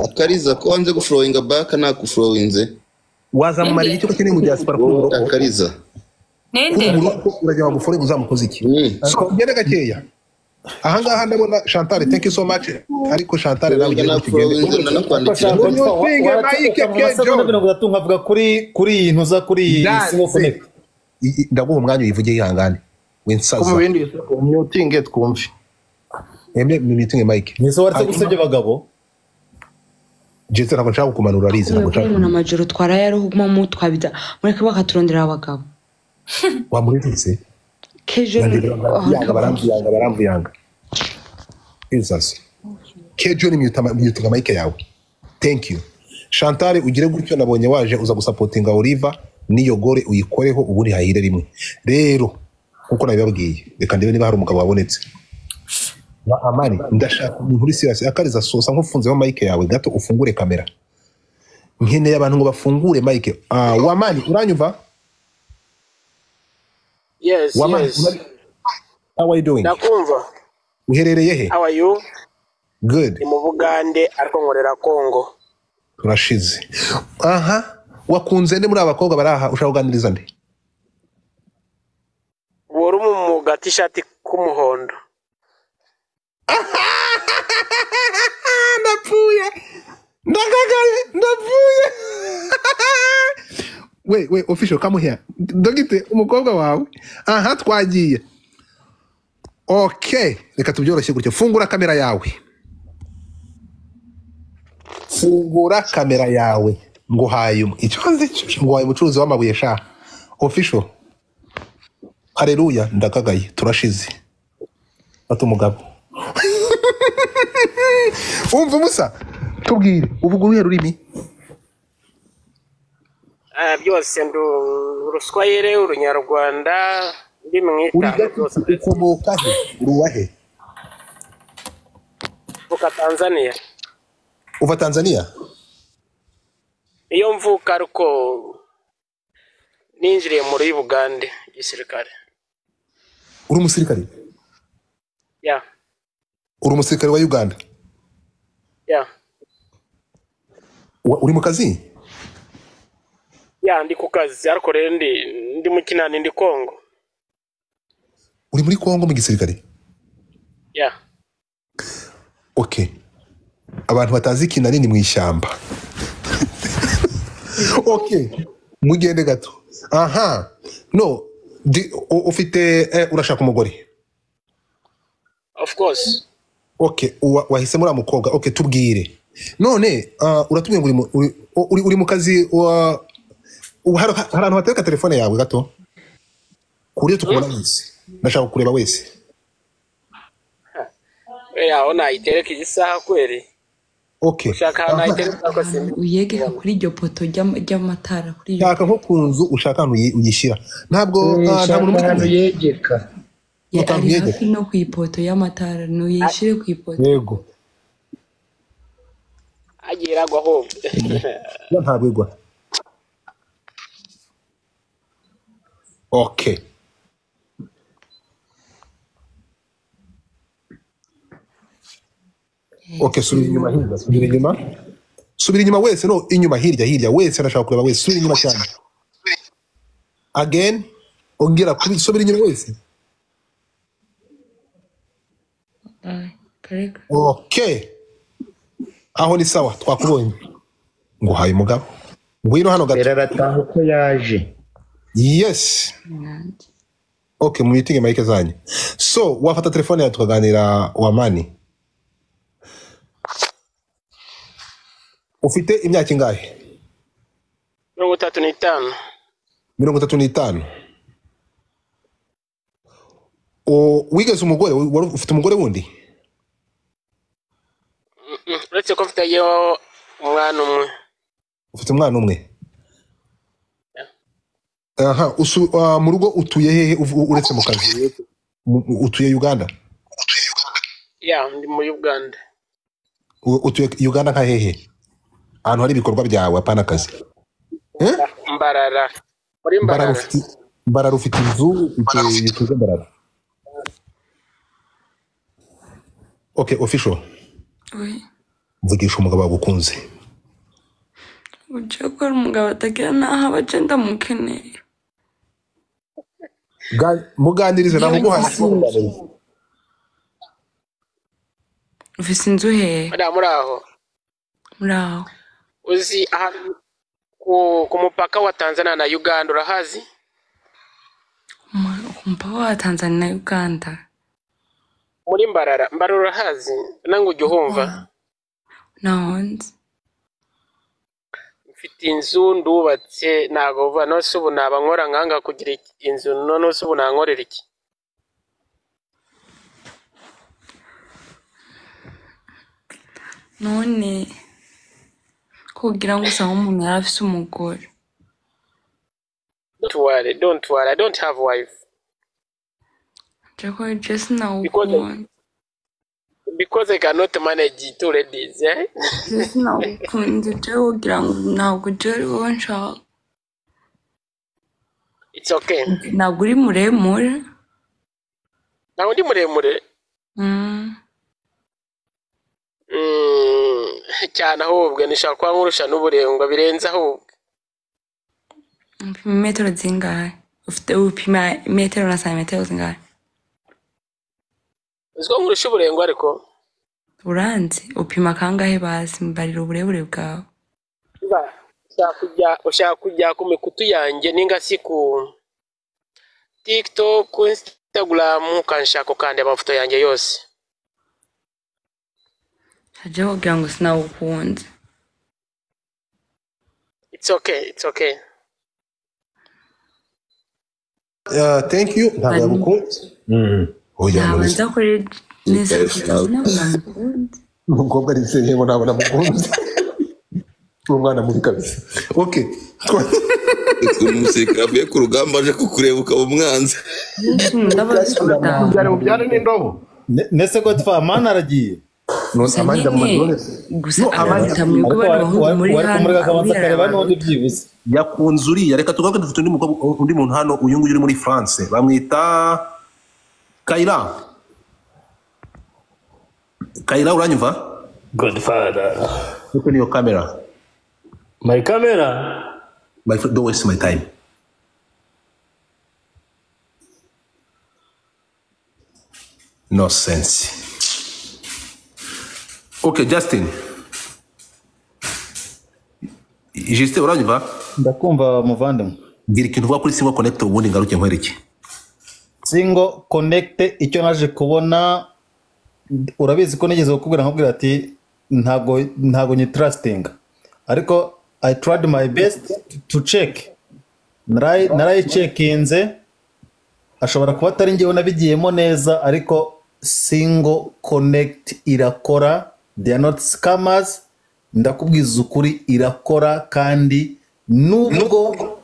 B: akariza ko wanze guflowinga back na kuflowinze
D: waza mu mariri cyo keneye mu diaspora ko
B: akariza
F: nende
D: urajya mu fore uzamukoze iki so ngene gakeya aha ngaha ndabona Chantal thank you so much ariko Chantal nawe ugiye kugenda
B: nakwandikira
A: nkavuga kuri intuza kuri Single Connect
D: ndaguha umwanya uyivuge yihangane wensaza
Q: ko mubindi mutinge twumve
D: mitinge Mike
A: nizo waretse gusebya abagabo
D: Jetse nako nshaka kumanura arize nako nshaka
C: umuntu amajoro twara yaruhuma mu twabida mureke bakaturondera abagabo
D: wamuritse
C: kejo
D: yanga baramvuyanga izasi kejo ni myutinga Mike yawe thank you Chantal ugire gutyo nabonye waje uza gusupportinga Oliva niyo gore uyikoreho ubundi hahire rimwe rero kuko nabibabwiye reka ndebe niba hari umugabo wabonetse na amani ndashaka umuntu uri serious akariza sosa nkufunzeho Mike yawe gato ufungure kamera nkeneye abantu ngo bafungure Mike wamani uranyumva
Q: Yes
D: wamani,
Q: yes
D: how are you doing
Q: nakumva
D: uherereye he
Q: how are you
D: good
Q: ni mu Bugande ariko nkorera Kongo
D: turashize aha wakunze nde muri abakobwa baraha ushaka kuganiriza nde
Q: wori mu gatishati k'umuhondo
D: ndapfuye wait official come here dogite umukobwa wawe aha twagiye okay reka tubyoroshye gutyo fungura kamera yawe ngo hayuma icyo nzi ngo waye mucuruzi w'amabuye sha official haleluya ndakagaye turashize ati umugabo umva musa tubwire uvuga uruhe rurimi
Q: byose ndu uruswayire urunyarwanda ndimwita byose
D: ukomoka he uruwahe
Q: uka Tanzania
D: uva Tanzania
Q: iyo mvuka ariko ninjiriye muri Uganda gisirikare.
D: Uri umusirikare?
Q: Yeah.
D: Uri umusirikare wa Uganda?
Q: Yeah.
D: Uri mu kazi?
Q: Yeah, ndi ku kazi ariko rero ndi mu kinani ndi Kongo.
D: Uri muri Kongo mu gisirikare?
Q: Yeah.
D: Okay. Abantu batazi kinani ni mu ishyamba. Okay. Mugende gato. Aha. No. Ufite urashaka umugore?
Q: Of course.
D: Okay. Wahise muri amukobwa. Okay, tubwire. None uratubwiye ngo uri mu kazi hari ahantu hatereka telefone yawe gato? Kuriyo tukubona wese. Ndashaka kureba wese.
Q: Ona itereka igisaha kweri.
D: Okay.
Q: Ushaka na itereka ko simbi.
C: Uyegeka kuri iryo poto ry'amatara kuri
D: iyo. Shaka nko kunzu ushaka hano uyishira. Ntabwo nta muntu
B: hano yegeka.
C: Ari hafi no ku ipoto y'amatara no yishire ku ipoto.
D: Yego.
Q: Agira gwa ho.
D: Ya ntabwo igwa. Okay. Okay, subira inyuma hirya, subira inyuma. Subira inyuma wese, no, inyuma hirya wese arashaka kureba wese, subira inyuma cyane. Again, ongera subira inyuma wese.
C: Correct.
D: Okay. Aho ni sawa, twakubonye. Ngo haye mugabo. Ngwino hano gato.
B: Arataha uko yaje.
D: Yes. Okay, muyitinge mike zanyu. So, wafata telefone ya tukaganira wa mani. Ufite imyaka ingahe?
Q: 35.
D: 35. Wigeze umugore? Ufite umugore wundi?
Q: Uretse ko mfite yo umwana umwe.
D: Ufite umwana umwe? Aha, mu rugo utuye hehe uretse mu kazi? Utuye Uganda?
Q: Yeah, ndi mu Uganda.
D: Utuye Uganda nka hehe? Ahantu hari ibikorwa byawe apana akazi?
Q: Mbarara. Muri Mbarara.
D: Mbarara ufite inzu, ufite Mbarara. Okay, official.
C: Oui.
D: Mvugisha umugabo wagukunze.
C: Ujya ko umugabo atagira naho abagenda mukeneye.
D: Muganirize naho guhana.
C: Ufise inzu he?
Q: Muraho.
C: Muraho.
Q: Uzi ahantu ku mupaka wa Tanzania na Uganda urahazi?
C: Umupaka wa Tanzania na Uganda.
Q: Muri Mbarara urahazi? Nangu ujya uhumva?
C: Nahonze.
Q: Mfite inzu ndubatse ntago vuba nose ubu naba nkora nkanga kugira inzu none ubu nankorera iki?
C: None kugira ngo usanga umuntu yarafise umugore.
Q: Don't worry, I don't have wife.
C: Just now.
Q: Because I cannot manage two ladies, eh?
C: Just now,
Q: it's okay.
C: Ntabwo uri muremure.
Q: Ntabwo ndi muremure. Cyane ahubwo nishaka kwa nkurusha n'uburengo birenze ahubwo.
C: Metero zingahe? Ufite upima metero na santimetero zingahe?
Q: Uziko nkurusha uburengo ariko
C: uranzi upima kangahe basi mbarira uburebure bwawe?
Q: Ushaka kujya ku mikutu yanjye ninga siku TikTok, Instagram kanshaka kandi amafoto yanjye yose.
C: Haje kugira ngo sinawukunze.
Q: It's okay.
D: Thank you. Ntabwo yagukunze.
C: Nabanza kuri neza
D: umukobwa ari se ngo ntabwo namukunze. Umwana muri kabisa. Okay.
B: Umusirikare avuye ku rugamba aje kukureba ukaba umwanzi.
C: Ndabasura.
O: Byari n'indobo.
A: Nese ko twa mana aragiye.
C: gusa nyine gusa arabita mwebwe bari bahungu muri hano
A: akabanza akareba n'undi byibuze
D: yakunze uriya. Reka tugaruke dufite undi muntu hano, uyu nguyu uri muri France bamwita Kayira. Kayira, uranyumva?
Q: Godfather.
D: Open your camera.
Q: My camera.
D: My friend, don't waste my time. No sense. Okay, Justin. Justin, uranyumva?
A: Ndakumva muvandimwe.
D: Gira ikintu uvuga kuri single connect ubundi ngaruke nkwereke.
A: Single connect icyo naje kubona, urabizi ko nigeze kukubwira nkubwira ati ntago nyi trusting, ariko I tried my best to check. Narayi checkinze, ashobora kuba atari ngewe nabigiyemo neza, ariko single connect irakora. They are not scammers. Ndakubwiza ukuri irakora, kandi nubwo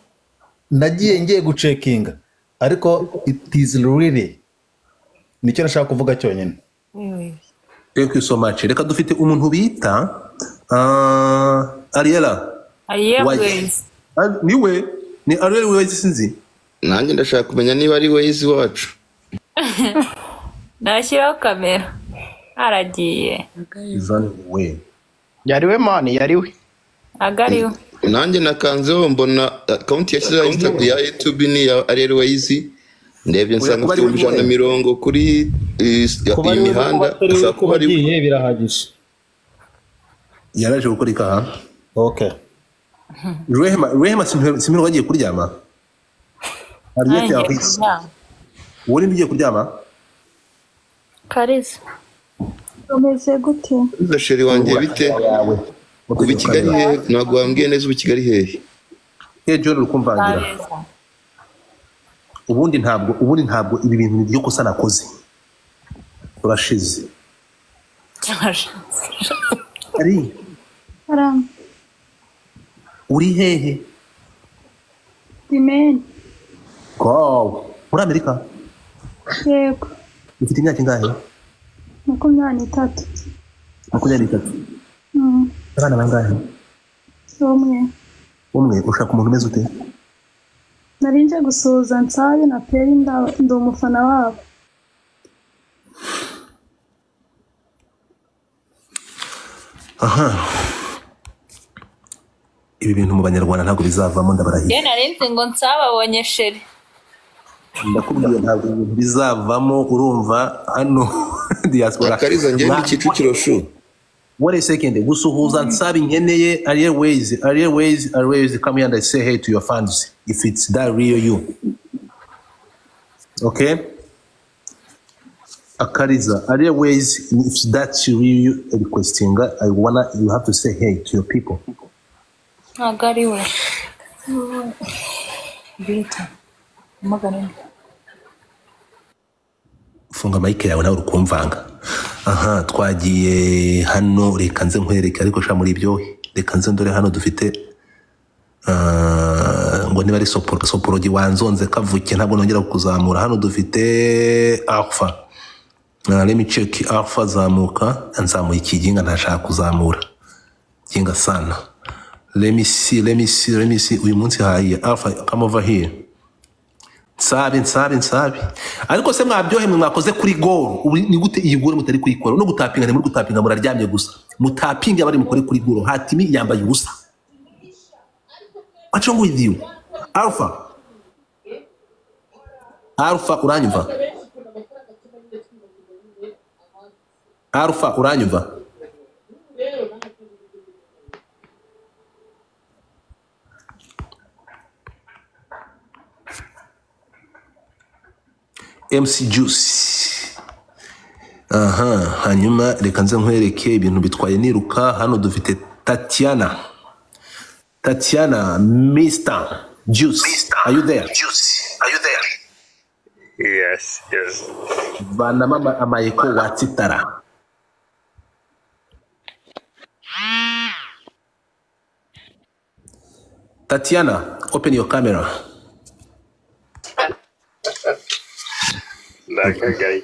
A: nagiye ngiye gucekinga, ariko it is really nicyo nashaka kuvuga cyonyine.
D: Thank you so much. Reka dufite umuntu bita Ariela. Niwe ni Ariel Wise sinzi.
R: Nanjye ndashaka kumenya niba ari Wise wacu.
F: Nashyiraho kamera aragiye.
D: We
S: yariwe mani yariwe
F: agariwe.
R: Nanjye nakanzeho mbona account yashyizeho Instagram ya YouTube ni ya Ariel Wise. Ndebye nsanga mfite 150 kuri imihanda.
A: Kuba ari birahagije.
D: Yaraje gukora ikaha.
A: Okay.
D: Rehema simiro wagiye kuryama. Ariye cyafise. Wori mbiye kuryama?
F: Kariza.
L: Umeze gute?
R: Ndasheri wanjye bite? Kuba Kigali he ntabwo wambwiye neza ubu Kigali he.
D: John rukumvangira. Ubundi ntabwo ibi bintu byo kosa nakoze. Urashize. Ari.
L: Haram.
D: Uri hehe?
L: Dimeni.
D: Wow. Muri Amerika?
L: Yego.
D: Ufite imyaka ingahe?
L: 23.
D: 23. Abana bangahe? Umwe. Ushaka umuntu umeze ute?
L: Narinje gusuhuza Nsabi na Peri, ndi umufana wabo.
D: Aha. Ibi bintu mu Banyarwanda ntabwo bizavamo, ndabarahiye.
F: Ye narinze ngo nsababonye sheri.
D: Ndakubwiye ntabwo ibintu bizavamo, urumva hano diaspora.
R: Kariza ngende Kicukiro shu.
D: What a second. Gusuhuza Nsabi nkeneye Ariel Wise, come here and say hey to your fans if it's that real you. Okay? Akariza, Ariel Wise, if that's real you requesting, you have to say hey to your people.
F: Agariwe. Bita. Magana.
D: Funga mike yawe nawe urukumvanga. Aha, twagiye hano, reka nze nkwereke, ariko sha muri ibyo reka nze ndore hano dufite ngo niba ari soporogi wanzonze kavuke ntabwo nongera kuzamura. Hano dufite alpha. Let me check alpha zamuka, nzamuye ikiginga ntashaka kuzamura. Kinga sana. Let me see. Uyu munsi haye alpha, come over here. Nsabi. Ariko se mwabyohe mwakoze kuri goal. Ubu ni gute iyi goal mutari kuyikora? No gutapinga ne muri gutapinga muraryamye gusa. Mutapinga bari mukore kuri goal. Hatimi yambaye ubusa. What's wrong with you? Alpha uranyumva? Alpha uranyumva? MC Juice. Aha, hanyuma reka nze nkwereke ibintu bitwaye niruka. Hano dufite Tatiana, Mr. Juice. Are you there?
Q: Yes.
D: Bana mama amayeko watitara. Tatiana, open your camera.
Q: Like a guy.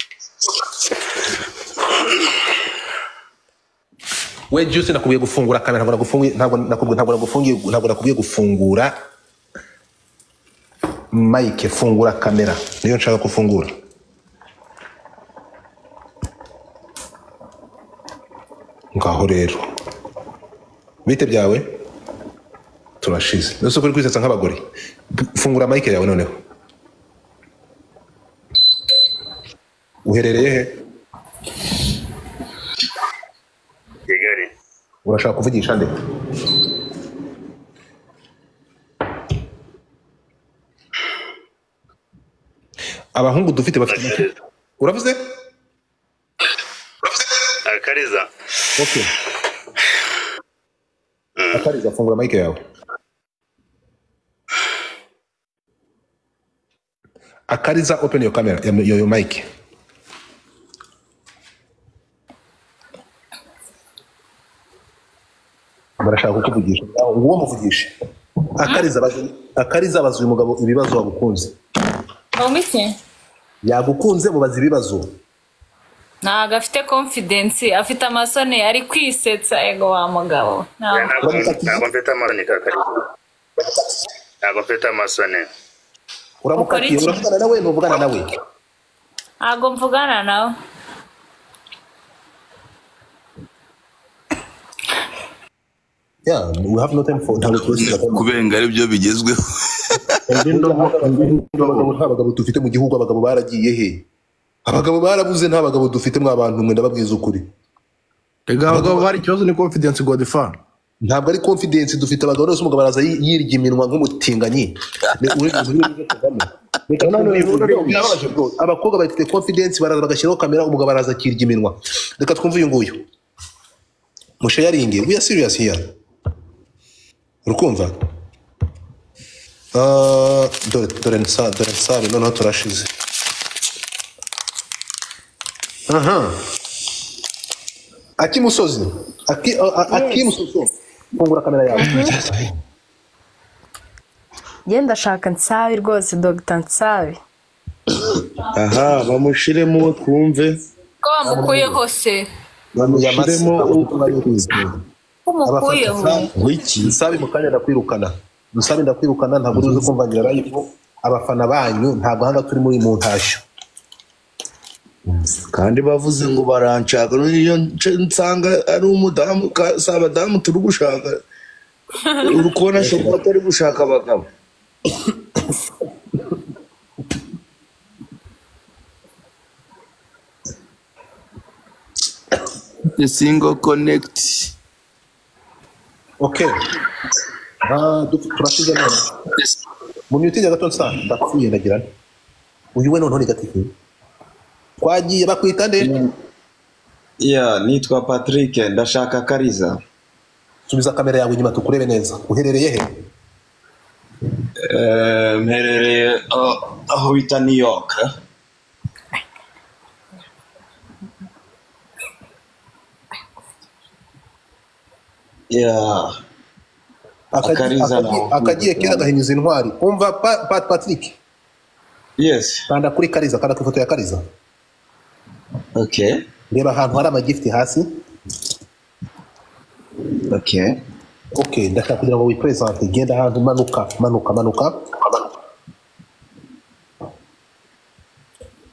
D: we Juice nakubwiye gufungura kamera, ntabwo nakubwiye gufungura mic, fungura kamera niyo nshaka gufungura. Ngaho rero bite byawe turashize nose kuri kwisetsa nk'abagore. Fungura mic yawe noneho. Uherereye he?
T: Kigali.
D: Urashaka kuvugisha nde? Abahungu dufite bafite uravuze?
T: Akariza.
D: Okay. Akariza, fungura mic yawe. Akariza, open your camera, your mic. Barashaka kukuvugisha. Uwo muvugisha. Akariza bazuye umugabo ibibazo wagukunze.
F: Bamwite?
D: Yagukunze mubaza ibibazo.
F: Ntago afite confidence, afite amasoni ari kwisetsa ego wa mugabo.
T: Ntabwo mfite amasoni kakariza. Ntabwo mfite amasoni.
D: Uramukatiye, uravugana nawe ntuvugana nawe?
F: Ntago mvugana nawe.
D: Yeah, we have no time for
R: kubenga ari byo bigezweho.
D: Abagabo dufite mu gihugu, abagabo baragiye he? Abagabo barabuze, nta bagabo dufite mwa bantu mwe ndababwiza ukuri.
S: Ega abagabo bari ikibazo ni confidence Godfather.
D: Ntabwo ari confidence dufite, abagabo bose umugabo baraza yirya iminwa nk'umutinganyi. Abakobwa bafite confidence baraza bagashyiraho kamera, umugabo baraza akirya iminwa. Reka twumve uyu nguyu. Mushayaringe, we are serious here. Urukumva? Dore nsabe noneho turashize. Aha. Akimusozi. Akimusozi. Fungura kamera yawe.
J: Genda shaka nsabe rwose Dr. Nsabe.
I: Aha, bamushiremo twumve.
F: Ko bamukuyeho se.
I: Bamushiremo
F: umukuyeho.
D: Wiki. Nsabe mukanya ndakwirukana. Nsabe ndakwirukana, ntabwo uruzi kumvangira live. Abafana banyu ntabwo hanga turi muri mu ntashyo.
B: Kandi bavuze ngo baranshaka, niyo nsanga ari umudamu sabadamu turi gushaka. Urukona shaka atari gushaka abagabo.
R: The single connect.
D: Okay. Turashize none. Mu minota gato nsa ndapfuye ndagira. Uyu we none gatike. Twagiye bakwita nde?
U: Yeah, nitwa Patrick, ndashaka Kariza.
D: Subiza kamera yawe inyuma tukurebe neza. Uherereye he?
U: Mherereye aho bita New York. Yeah.
D: Akagiye kera gahinyuza intwari. Umva Patrick.
U: Yes.
D: Kanda kuri Kariza, kanda ku foto ya Kariza.
U: Okay.
D: Reba ahantu hari amagifti hasi.
U: Okay.
D: Okay, ndashaka kugira ngo wipresente, genda ahantu manuka.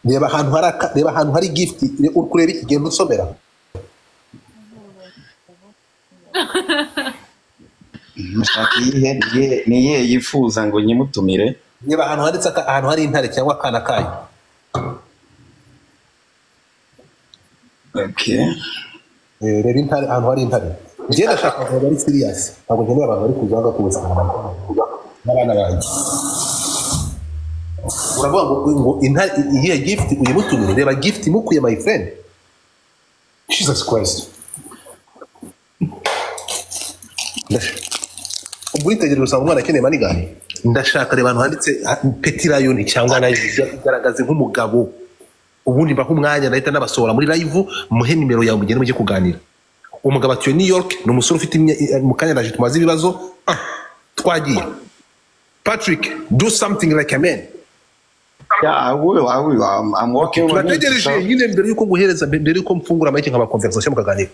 D: Reba ahantu hari gift, urkureba ikigenda usomera.
U: Mashaki niye yifuza ngo nyimutumire.
D: Reba ahantu handitse ahantu hari intare cyangwa akana kayo.
U: Okay.
D: Reba intare, ahantu hari intare. Ngenda shaka ngo bari serious. Ntabwo nkeneye abantu bari kuzanga kubuzana n'abana banjye. Uravuga ngo intare iyi gift uyimutumire, reba gift mukuye my friend. Jesus Christ. Ubwitegereza usanga umwana akeneye manigani. Ndashaka reba abantu handitse Petit Lion cyangwa nayo igaragaze nk'umugabo. Ubundi mba nk'umwanya ndahita nabasohora muri live, muhe nimero yawe mugende mujye kuganira. Umugabo atuye New York, ni umusore ufite mu kanya ndaje tumaze ibibazo. Twagiye. Patrick, do something like a man.
U: Yeah, I will. I'm working on it.
D: Turategereje nyine mbere yuko guhereza, mbere yuko mfungura make nkaba conversation mukaganira.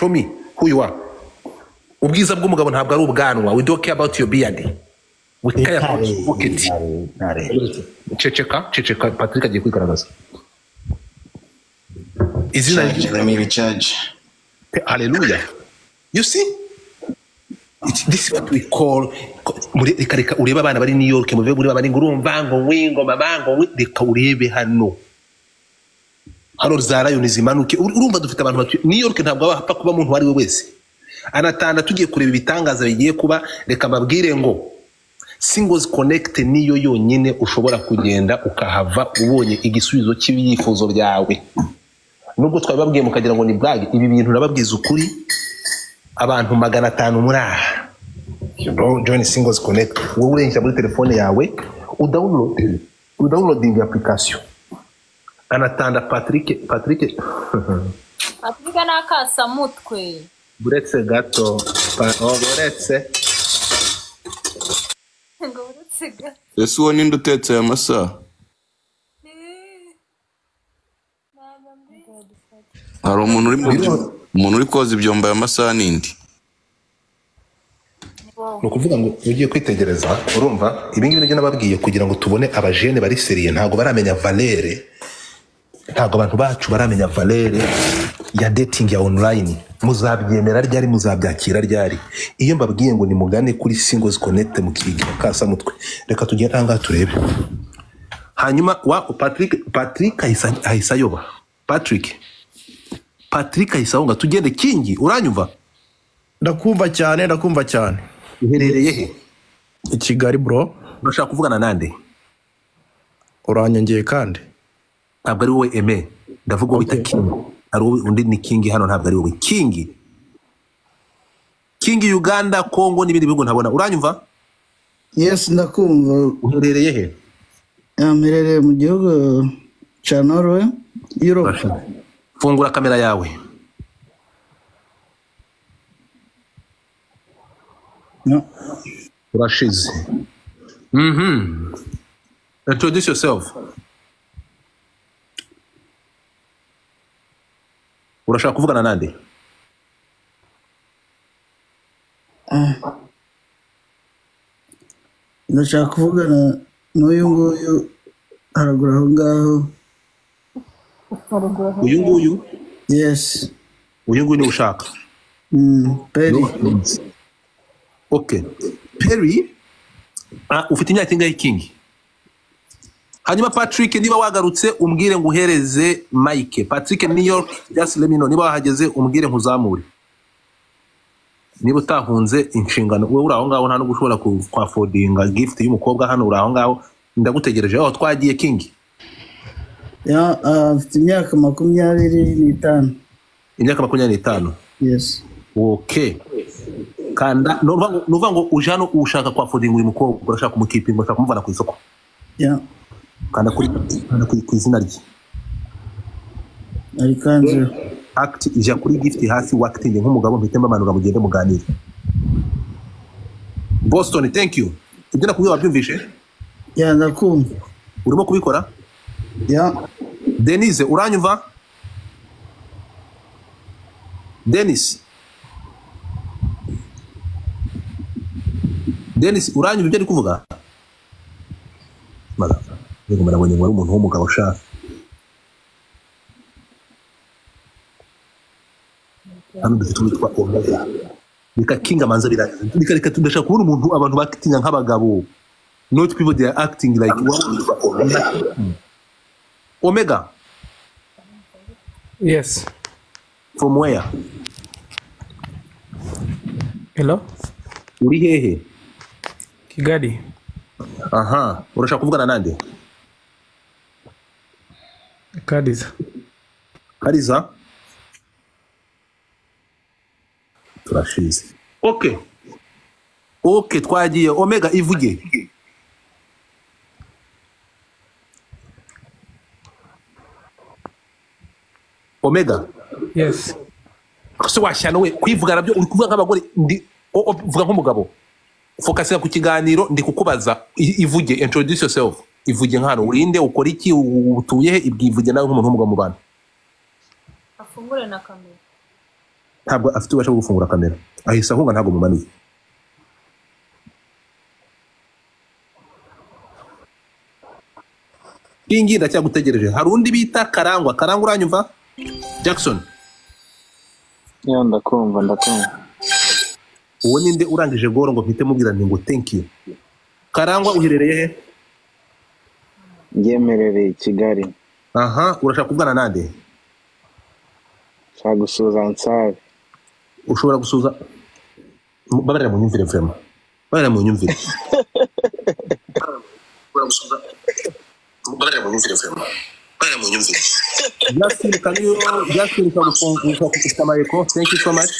D: show me who you are. Ubwiza bw'umugabo ntabwo ari ubwanwa. We don't care about your beard. We care about your pocket. Ceceka Patrick agiye kwigaragaza.
U: Let me recharge.
D: Hallelujah. You see? This is what we call reka ureba abana bari New York muve muri babari ngurumva ngo wingo mabango reka urebe hano zarayo nizimanuke urumva dufite abantu batu New York ntabwo bapfa kuba umuntu wari we wese anatanda tugiye kureba ibitangaza bigiye kuba reka babwire ngo singles connect niyo yonyine ushobora kugenda ukahava ubonye igisubizo cy'ibyifuzo byawe nubwo twababwiye mukagira ngo ni blag ibi bintu nababwiza ukuri abantu 500 muri aha join singles connect wowe urenja muri telefone yawe udownloading application anatanda Patrick
F: nakasa mutwe
D: buretse gato buretse
R: ese uwo ninde utetse aya masaha hari umuntu uri koza ibyombo aya masaha nindi
D: nukuvuga ngo ugiye kwitegereza urumva ibingibi nibyo nababwiye kugira ngo tubone abajene bari seriye ntago baramenya valere ntago abantu bacu baramenya valere ya dating ya online muzabyemera ryari muzabyakira ryari iyo mbabwiye ngo ni mugane kuri singles connect mukiga kasa mutwe reka tugende anga turebe hanyuma wa Patrick ahisa yoba Patrick ahisa ngo tugende kingi uranyumva
S: ndakumva cyane
D: uherereye he
S: I Kigali bro
D: urashaka kuvugana nande
S: uranyongeye kandi
D: ntabwo ari wowe eme ndavuga wita king ari wowe undi ni king hano ntabwo ari wowe king Uganda Congo n'ibindi bihugu ntabona uranyumva
O: yes ndakumva
D: uherereye he
O: mperereye mu gihugu cya Norway Europe
D: fungura kamera yawe
O: no
D: urashize introduce yourself urashaka kuvugana nande
O: ndashaka kuvugana n'uyu nguyu haragura aho ngaho
D: uyu nguyu
O: yes
D: uyu nguyu ni ushaka
O: Pelly
D: okay Pelly ufite imyaka ingahe king hanyuma Patrick niba wagarutse umbwire ngo uhereze Mike Patrick New York just let me know niba wahageze umbwire nkuzamure niba utahunze inshingano wewe uri aho ngaho nta no gushobora kwa fordinga gift y'umukobwa hano uri aho ngaho ndagutegereje aho twagiye king
O: ya afite imyaka 25
D: imyaka 25
O: yes
D: okay kanda nuvuga ngo uje hano ushaka kwa fordinga uyu mukobwa urashaka kumukipinga urashaka kumuvana ku isoko
O: ya
D: kanda kuri izina rye
O: ari kanze
D: act ija kuri gift hasi acting nk'umugabo mpite mbamanura mugende muganire Boston thank you ibyo nakubwiye wabyumvishe
O: ya ndakumva
D: urimo kubikora
O: ya
D: Denise uranyumva Dennis uranyumva ibyo ari kuvuga mara yego marabonye ngo ari umuntu w'umugabo ushaka hano dufite witwa Omega bika king amanza biraza reka tudashaka kubona umuntu abantu bakitinga nk'abagabo not people they are acting like Omega
K: yes
D: from where
K: hello
D: uri hehe
K: Kigali
D: aha urashaka kuvugana nande Kariza turashize okay twagiye Omega ivuge Omega
K: yes
D: so washyana we kwivugana byo uri kuvuga nk'abagore ndi uvuga nk'umugabo focus ku kiganiro ndi kukubaza ivuge introduce yourself ivuge nkano urinde ukora iki utuye he ibwivuge nawe nk'umuntu w'umugabo mu bantu
F: afungure na kamera
D: ntabwo afite ubasha bwo gufungura kamera ahise ahunga ntabwo mumanuye Kingi ndacyagutegereje hari undi bita Karangwa uranyumva Jackson
M: yo ndakumva
D: uwo ninde urangije goro ngo mpite mubwira ngo thank you Karangwa uherereye he
M: ngemerereye Kigali
D: aha urashaka kuvugana nande
M: shaka gusuza nsabe
D: ushobora gusuza babarira mu nyumvire vraiment babarira mu nyumvire babarira mu nyumvire vraiment babarira mu nyumvire Justin can you kukuta mayeko thank you so much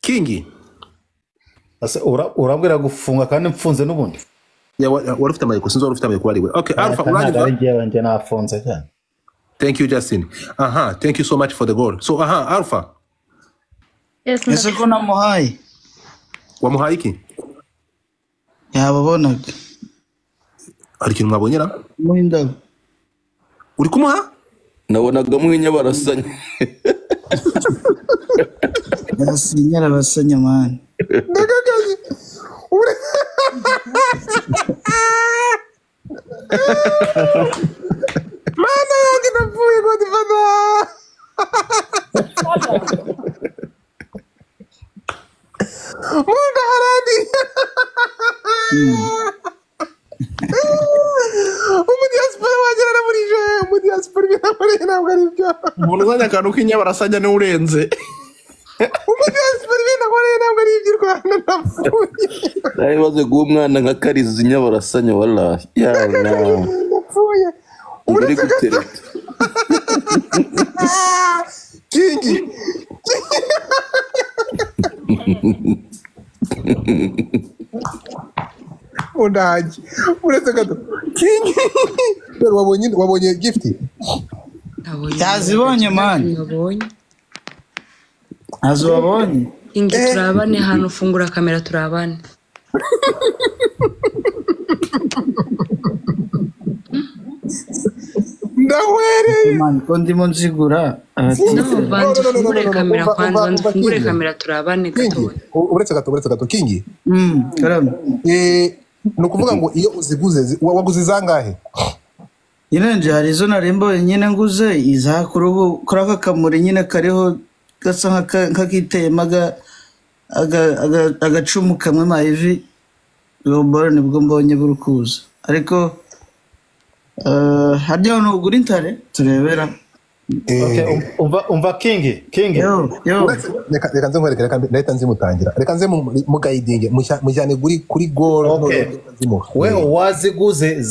D: Kingi
A: ase urabwira gufunga kandi mfunze n'ubundi
D: ya wari ufite mayeko sinzo wari ufite mayeko wari we okay Alpha uranyumva
A: njye nafunze cyane
D: thank you Justin thank you so much for the goal so Alpha
O: yes ese ko namuhaye
D: wamuhaye iki
O: yababonaga
D: hari ikintu mwabonye na
O: muhinda
D: uri kumuha
R: nabonaga mwinya barasanya
O: barasinyara basanya man
D: ndagagaye mana yanjye napfuye godifada munda harandi umudiaspora wagerana muri je umudiaspora birakoreye ntabwo ari byo
S: umuntu uzanye akantu k'inyabarasanya niwe urenze
D: umudiaspora birakoreye ntabwo ari ibyo Rwanda napfuye
R: nari baze guha umwana nka Kariza inyabarasanya wallahi yalla
D: napfuye
R: uri gutereta
D: Kingi Undaji uretse gato Kingi pero wabonye gift
O: yazibonye man azobonye
C: Kingi turabane hano ufungura kamera turabane
D: ndahwereye
O: man ko ndimo nzigura
C: banza ufungure kamera kwanza ufungure kamera turabane gato
D: uretse gato Kingi
O: karame
D: nukuvuga ngo iyo uziguze waguze zangahe
O: nyine nje hari izo narimbo nyine nguze izakuru kuraka kamuri nyine kariho gasa nkakitemaga agacumu kamwe mayivi ubwo nibwo mbonye burukuza ariko harya no guri ntare turebera
A: umva Kingi
D: reka nze nkwereke reka nzimutangira reka nze mu guiding mujyane kuri goal
A: we waziguze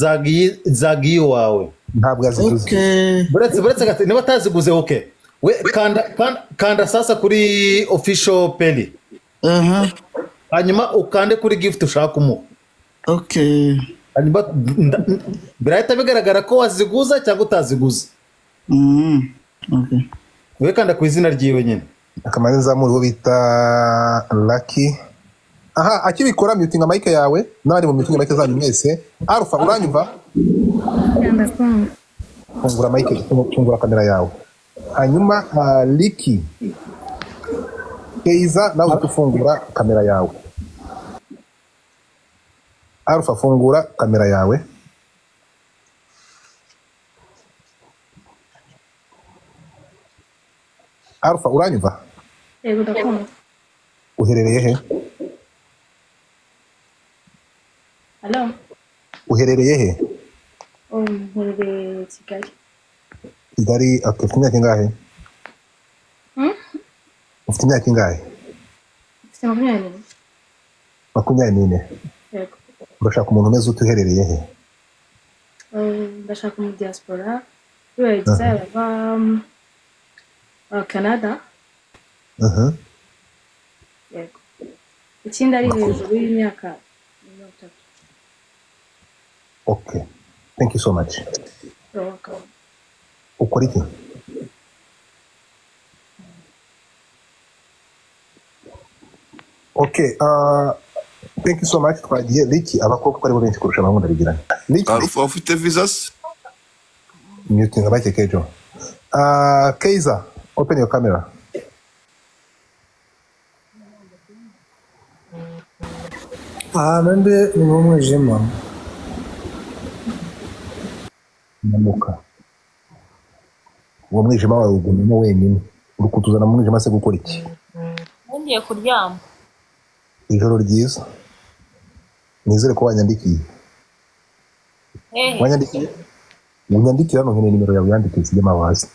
A: zagiye wawe
D: ntabwo aziguze
A: buretse gati niba taziguze okay we kanda sasa kuri official Pelly hanyuma ukande kuri gift ushaka umuha
O: okay
A: hanyuma birahita bigaragara ko waziguza cyangwa utaziguza
O: okay
A: we kanda ku izina ryiwe nyine
D: akamara nzamuri wo bita Lucky akibikora mutinga mic yawe n'abandi mu mutinga mic zanyu mwese Alpha uranyumva fungura mic fungura kamera yawe hanyuma Lucky Keiza nawe tufungura kamera yawe Alpha fungura kamera yawe Alpha uranyumva
V: yego ndakumva
D: uherereye he
V: Hello
D: uherereye he
V: uherereye
D: Kigali ufite imyaka ingahe ufite imyaka ingahe
V: ufite 24
D: 24
V: yego
D: urashaka umuntu umeze utuherereye he
V: ndashaka mu diaspora yagize aba Canada yego ikindi ari hejuru y'imyaka 30
D: okay thank you so much
V: you're welcome
D: ukora iki okay thank you so much twagiye Liki abakobwa bari benshi kurusha abahungu ndabigirana
R: Alpha ufite visas
D: muting abake kejo. Kaiza, open your camera.
G: Nande ni mu mwijima.
D: Namuka. Uwo mwijima wawe ugumemo wenyine. Uri kutuzana mu mwijima se gukora iki?
F: Ngiye kuryama.
D: Ijoro ryiza. Nizere ko wanyandikiye. Wanyandikiye? Unyandikira hano nkene nimero yawe yandikiye sije mawazi.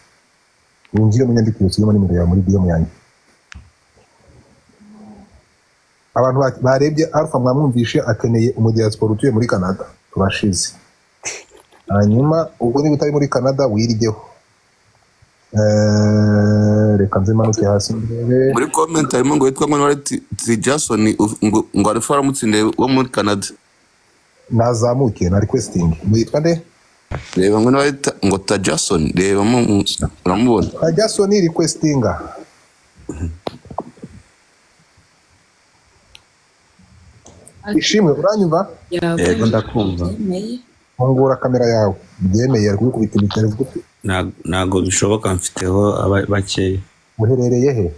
D: Winjire munyandikire sije nimero yawe muri DM yanjye. Abantu barebye Alpha mwamwumvishe akeneye umudiaspora utuye muri Canada. Turashize. Hanyuma ubwo ni utari muri Canada wiryeho. Reka nze manuke hasi mbere.
R: Muri comment harimo ngo yitwa ngo ari Jason ngo ari fara mutsinde wo muri Canada.
D: Nazamuke na requesting. Mwitwa nde?
R: Reba ngo nawe ngo ta Jason reba mu uramubona.
D: Ta Jason requestinga. Ishimwe uranyumva?
H: Yego ndakumva.
D: Fungura kamera yawe. Byemeye ari kubita ibitare vuga.
H: Nago bishoboka mfiteho bakeya.
D: Muherereye he?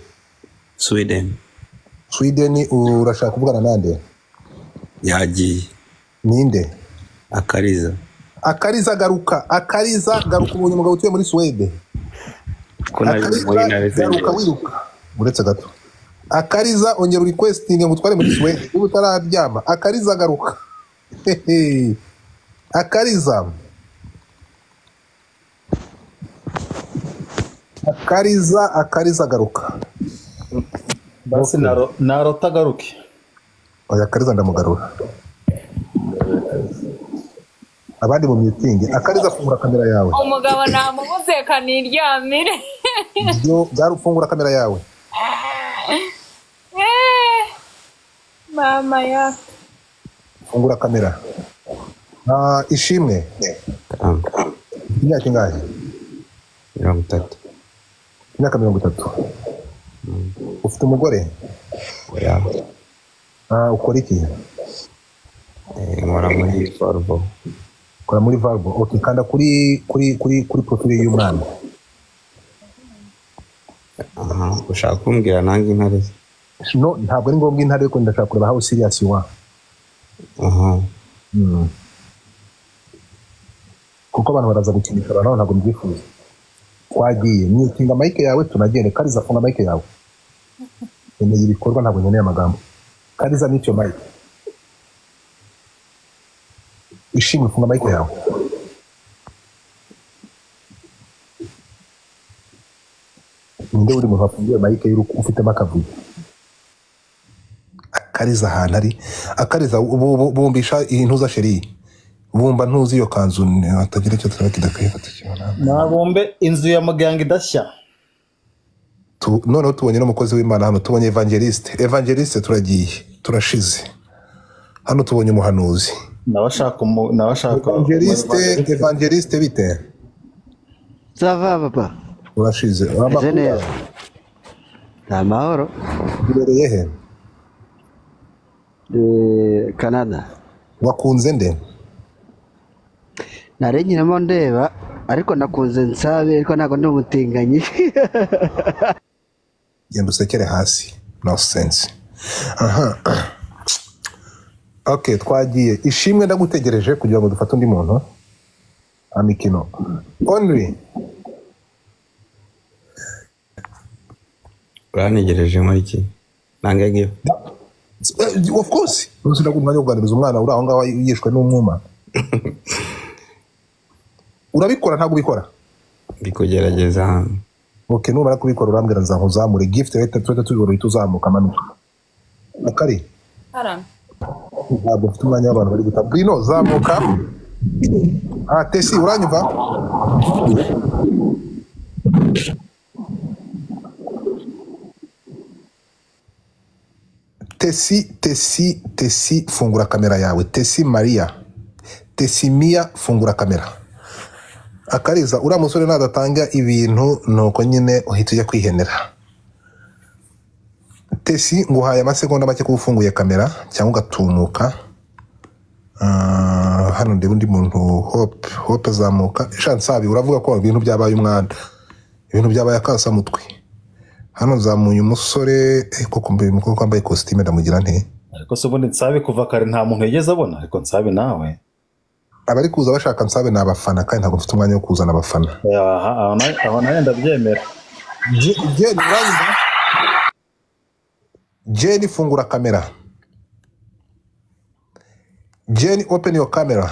H: Sweden.
D: Sweden urashaka kuvugana nande?
H: Yagiye.
D: Ninde?
H: Akariza.
D: Akariza garuka. Akariza garuka ubonye umugabo utuye muri Sweden.
H: Ko nari muri nareze.
D: Garuka wiruka. Uretse gato. Akariza ongera requesting ngo tware muri Sweden. Ubu tararyama. Akariza garuka. Akariza. Akariza garuka.
A: Basi narota garuke.
D: Oya Akariza ndamugarura. Abandi mu meeting. Akariza fungura kamera yawe.
F: Umugabo namubuze kaniryamire.
D: Byo byarufungura kamera yawe.
F: Mama ya.
D: Fungura kamera. Ishimwe. Imyaka ingahe?
H: 30.
D: Imyaka 30. Ufite umugore?
H: Oya.
D: Ukora iki?
H: Nkora muri Valvo.
D: Ukora muri Valvo. Okay, kanda kuri profile y'umwana.
H: Ushaka kumbwira nange intare?
D: No, ntabwo ari ngombwa intare ko ndashaka kureba how serious you are. Kuko abantu baraza gukinisha abantu ntabwo mbyifuza. Twagiye mutinga mic yawe tunagende. Kariza funga mic yawe. Nkeneye ibikorwa ntabwo nkeneye amagambo. Kariza n'icyo mic. Ishimwe funga mic yawe. Ninde uri mu hafungiye mic y'uruko ufite makavuye. Akariza ahantu ari. Akariza bumbisha intuza sheri. Bumba ntuzi iyo kanzu atagira icyo turakidakaye fatikibona.
A: Nabombe inzu ya muganga idashya.
D: Noneho tubonye n'umukozi w'Imana hano, tubonye evangeliste turagiye turashize. Hano tubonye umuhanuzi.
A: Nabashaka
D: evangeliste bite?
N: Sava papa.
D: Urashize.
N: Neza. Amahoro.
D: Ubereye he?
N: Canada.
D: Wakunze nde?
N: Narenyiramo ndeba ariko nakunze nsabe ariko ntago ndi umutinganyi.
D: Genda usekere hasi. No sense. Okay, twagiye. Ishimwe ndagutegereje kugira ngo dufate undi muntu. Amikino. Only.
H: Uranegereje muri iki? Nangege.
D: Of course. Uzi ndagumanya kuganiriza umwana uri aho ngaho yishwe n'umwuma. Urabikora ntabwo ubikora?
H: Bikugerageza hano.
D: Okay, numara kubikora urambwira nzamuzamure gift rete tubiboro tuzamuka manuka. Akari?
F: Haram.
D: Ntabwo mfite umwanya w'abantu bari guta. Brino zamuka. Tesi uranyumva? Tesi fungura kamera yawe. Tesi Maria. Tesi Mia fungura kamera. Akariza uriya musore nadatanga ibintu nuko nyine uhita ujya kwihenera. Tesi nguhaye amasegonda make kuba ufunguye kamera cyangwa ugatumuka. hano ndeba undi muntu hope azamuka Nsabi uravuga ko ibintu byabaye umwanda ibintu byabaye akasa mutwe hano zamuye umusore koko mbe umukobwa wambaye costume ndamugira nte
A: ariko se ubundi Nsabi kuva kare nta muntu yigeze abona ariko Nsabi nawe
D: abari kuza bashaka Nsabi n'abafana kandi ntabwo mfite umwanya wo kuzana abafana
A: aho nayo ndabyemera
D: Jenny fungura kamera Jenny open your camera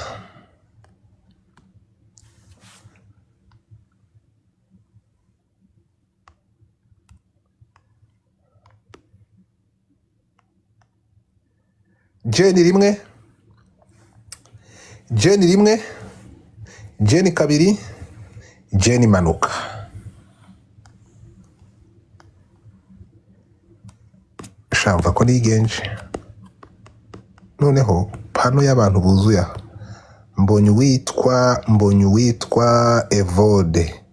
D: Jenny rimwe Jenny kabiri Jenny manuka shamva ko nigenje noneho pano y'abantu buzuya mbonye witwa Evode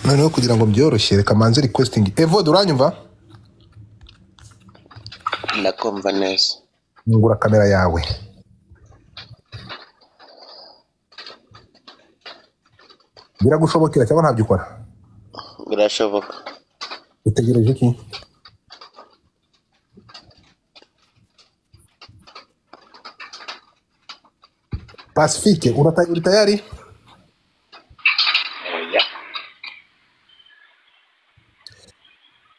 D: noneho kugira ngo byoroshye reka manze requesting Evode uranyumva
G: ndakumva neza
D: ngura kamera yawe biragushobokera cyangwa ntabyo ukora
G: birashoboka
D: utegereje iki Pacifique uri tayari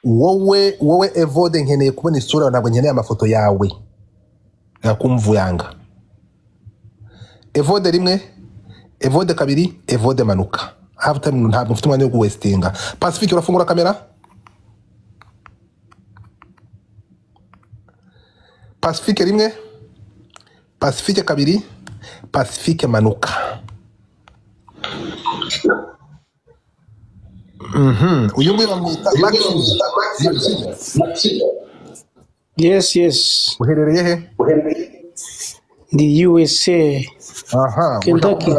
D: wowe Evode nkeneye kubona isura ntabwo nkeneye amafoto yawe yakumvuyanga Evode rimwe Evode kabiri Evode manuka ntabwo mfite umwanya wo kuwestinga Pacifique urafungura kamera Pacifique rimwe Pacifique kabiri Pacifique manuka uyu nguyu bamwita
K: Yes.
D: uherereye he
K: The USA. Kentucky.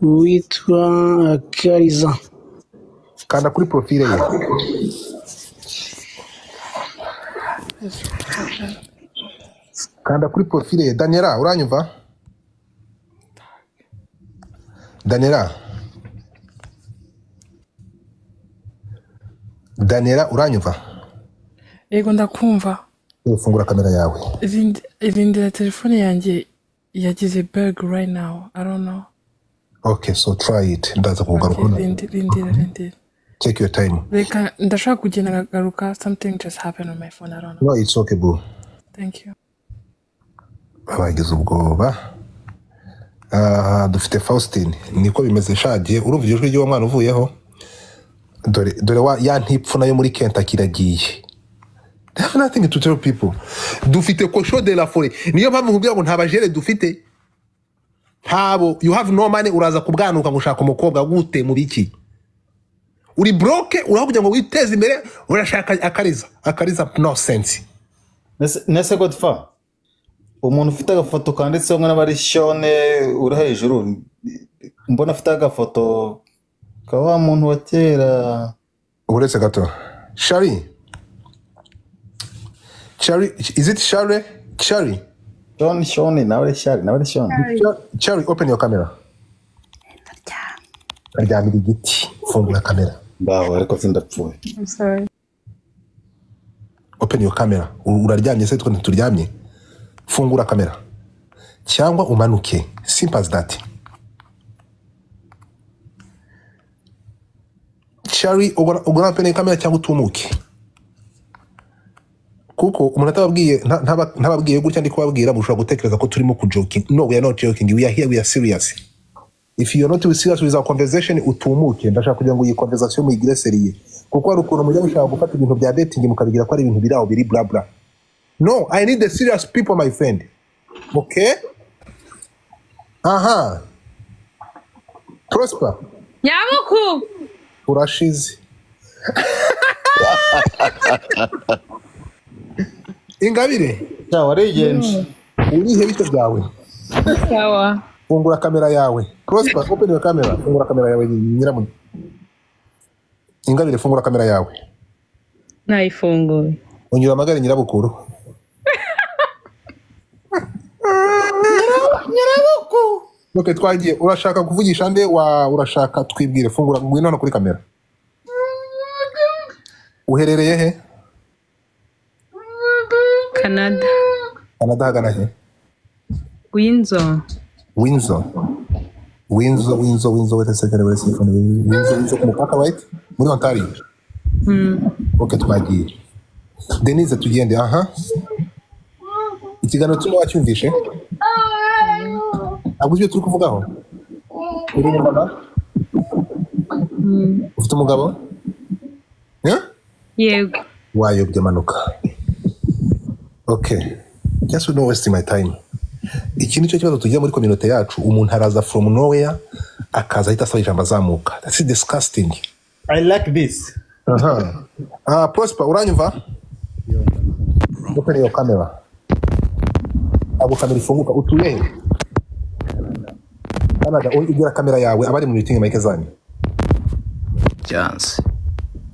K: Witwa Kariza.
D: Kanda kuri profile ye. Kanda kuri profile ye. Daniela, uranyumva? Daniela, uranyumva?
P: Yego ndakumva.
D: Ufungura kamera yawe.
P: Irindira telefone yanjye yagize bug right now. I don't know.
D: Okay, so try it. Ndaza kugaruka.
P: Rindira.
D: Take your time.
P: Reka ndashaka kugenda ngagaruka. Something just happened on my phone. I don't know.
D: No, it's okay, boo.
P: Thank you.
D: Abagize ubwoba. Dufite Faustin. Niko bimeze shagiye. Urumva ijwi ry'uwo mwana uvuyeho? Dore wa ya ntipfu nayo muri Kentucky iragiye. They have nothing to tell people. Dufite kosho de la forêt. Niyo mpamvu nkubwira ngo nta bajere dufite. Ntabo, you have no money, uraza kubwanuka gushaka umukobwa gute mu biki. Uri broke, uraho kugira ngo witeze imbere, urashaka akariza no sense.
A: Nese Godfa. Umuntu ufite agafoto kanditseho ngo n'abari shone uri hejuru. Mbona afite agafoto kawa muntu wa kera.
D: Uretse gato. Shari, is it Shari?
A: Shoni, nawe Shoni.
D: Shari, open your camera. Karyamira igiti, fungura kamera.
A: Baho, ariko sindapfuye.
P: I'm sorry.
D: Open your camera. Uraryamye se twone turyamye. Fungura kamera. Cyangwa umanuke. Simple as that. Shari, ugora open kamera cyangwa utumuke. Kuko umuntu ntababwiye gutya ndi kubabwira mushobora gutekereza ko turimo kujoking. No, we are not joking. We are here, we are serious. If you are not serious with our conversation, utumuke. Ndashaka kugira ngo iyi conversation muyigire seriye. Kuko hari ukuntu mujya mushaka gufata ibintu bya dating mukabigira ko ari ibintu biraho biri bla bla. No, I need the serious people, my friend. Okay? Aha. Prosper.
F: Nyamuku.
D: Urashize. Ingabire.
A: Sawa arigenje.
D: Urihe bito byawe?
F: Sawa.
D: Fungura kamera yawe. Prosper, open your camera. Fungura kamera yawe nyiramu. Ingabire fungura kamera yawe.
F: Nayifunguye.
D: unyura amagare nyirabukuru.
A: Nyirabuku.
D: Okay, twagiye. Urashaka kuvugisha nde urashaka twibwire fungura ngwino hano kuri kamera. Uherereye he?
C: Canada.
D: Canada hagana he?
C: Windsor.
D: Windsor. Wait a second. Windsor ku mupaka, right? Muri Ontario. Okay, twagiye. Denise tugende, aha. Ikiganiro cyo wacyumvishe? Ntabwo ibyo turi kuvugaho. Uri umugabo? Ufite umugabo?
C: Yego.
D: Wayobye manuka. Okay. Just don't waste my time. Iki nicyo kibazo tugira muri community yacu, umuntu araza from nowhere akaza ahita asaba ijambo azamuka. That's disgusting.
A: I like this.
D: Prosper, uranyumva? Open your camera. Abo kamera ifunguka, utuye he? Canada, ugira kamera yawe abari mu meeting mic zanyu.
E: Chance.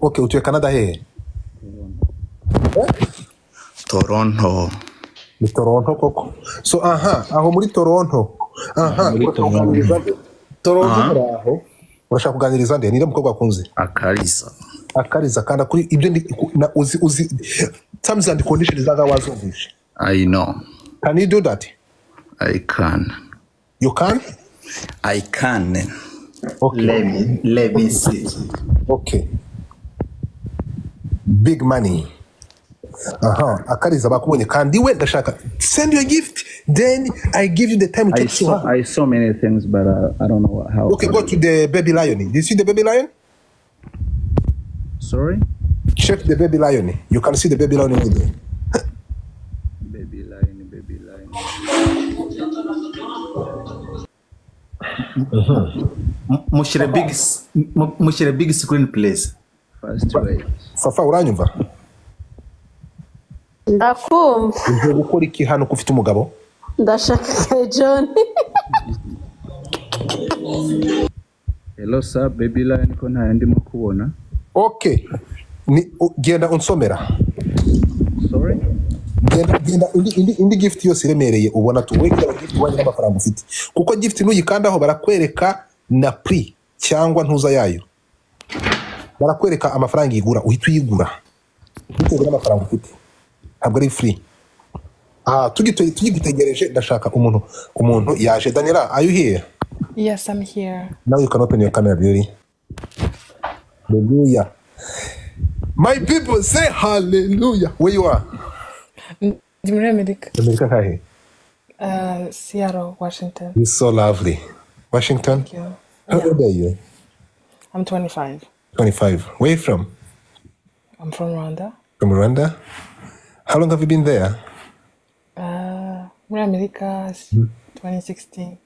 D: Okay, utuye Canada he?
E: Toronto.
D: Ni Toronto koko. So aho muri Toronto. Toronto aho. Urashaka kuganiriza nde? Nire mukobwa akunze. Akariza kandi kuri ibyo uzi terms and conditions zaga wazumvishe.
E: I know.
D: Can you do that?
E: I can.
D: You can?
E: I can.
D: Okay.
E: Let me see.
D: Okay. Big money. Akariza bakubonye kandi we ndashaka send you a gift, then I give you the time to talk.
E: I saw many things, but I don't know how.
D: Okay, go to the baby lion. Did you see the baby lion?
E: Sorry?
D: Check the baby lion. You can see the baby lion over there.
E: Baby lion.
A: Mushire big screen please.
E: First way.
D: Fafa uranyumva?
L: Ndakumva.
D: Uje gukora iki hano ko ufite umugabo?
L: Ndashaka John.
E: Hello sir, baby lion ko nta ndimo kubona.
D: Okay. Genda unsomera.
E: Sorry?
D: Genda indi gift yose iremereye ubona tuwekera gift wanye n'amafaranga ufite. Kuko gift nuyikandaho barakwereka na prix cyangwa ntuza yayo. Barakwereka amafaranga igura, uhita uyigura. Bitewe n'amafaranga ufite. Ntabwo ari free. Tugitegereje ndashaka umuntu yaje. Daniela, are you here?
P: Yes, I'm here.
D: Now you can open your camera, beauty. Hallelujah. My people say hallelujah. Where you are?
P: Muri America.
D: America kahe?
P: Seattle, Washington.
D: You're so lovely. Washington?
P: Thank you.
D: How old are you?
P: I'm 25.
D: 25. Where are you from?
P: I'm from Rwanda.
D: From Rwanda? How long have you been there?
P: Muri America 2016.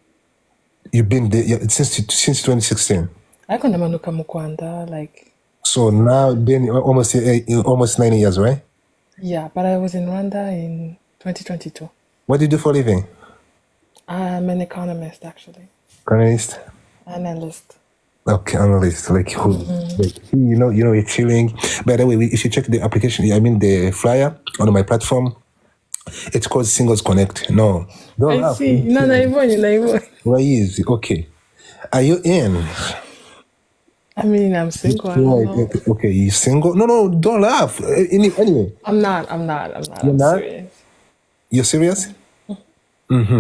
D: You've been there since 2016?
P: Ariko ndamanuka mu Rwanda like.
D: So now been almost 9 years, right?
P: Yeah, but I was in Rwanda in 2022.
D: What do you do for a living?
P: I'm an economist, actually.
D: Economist?
P: Analyst.
D: Okay, analyst. Like who? Like, you're chilling. By the way, if you check the application, I mean the flyer on my platform, it's called Singles Connect. No, don't laugh.
P: I see. No, naibonye.
D: Why is it? Okay. Are you in?
P: I mean, I'm single. I don't know.
D: Okay, you single? No, don't laugh. Anyway.
P: I'm not.
D: You're
P: I'm
D: not?
P: serious.
D: You're serious?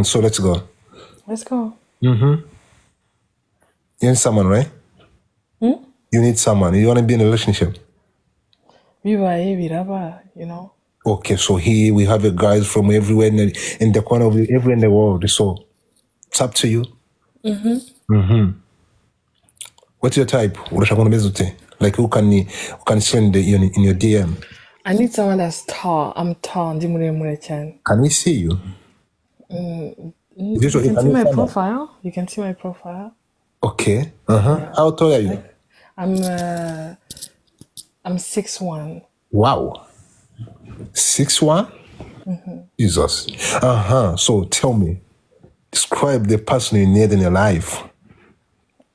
D: So let's go.
P: Let's go.
D: You need someone, right? You need someone. You want to be in a relationship?
P: Bibaye biraba, you know.
D: Okay, so here we have guys from everywhere in the corner of everywhere in the world. So it's up to you. What's your type? Like who can send in your DM?
P: I need someone that's tall. I'm tall.
D: Can we see you?
P: You can see my profile. You can see my profile.
D: Okay. How tall are you?
P: I'm 6'1".
D: Wow. 6'1"? Jesus. So tell me, describe the person you need in your life.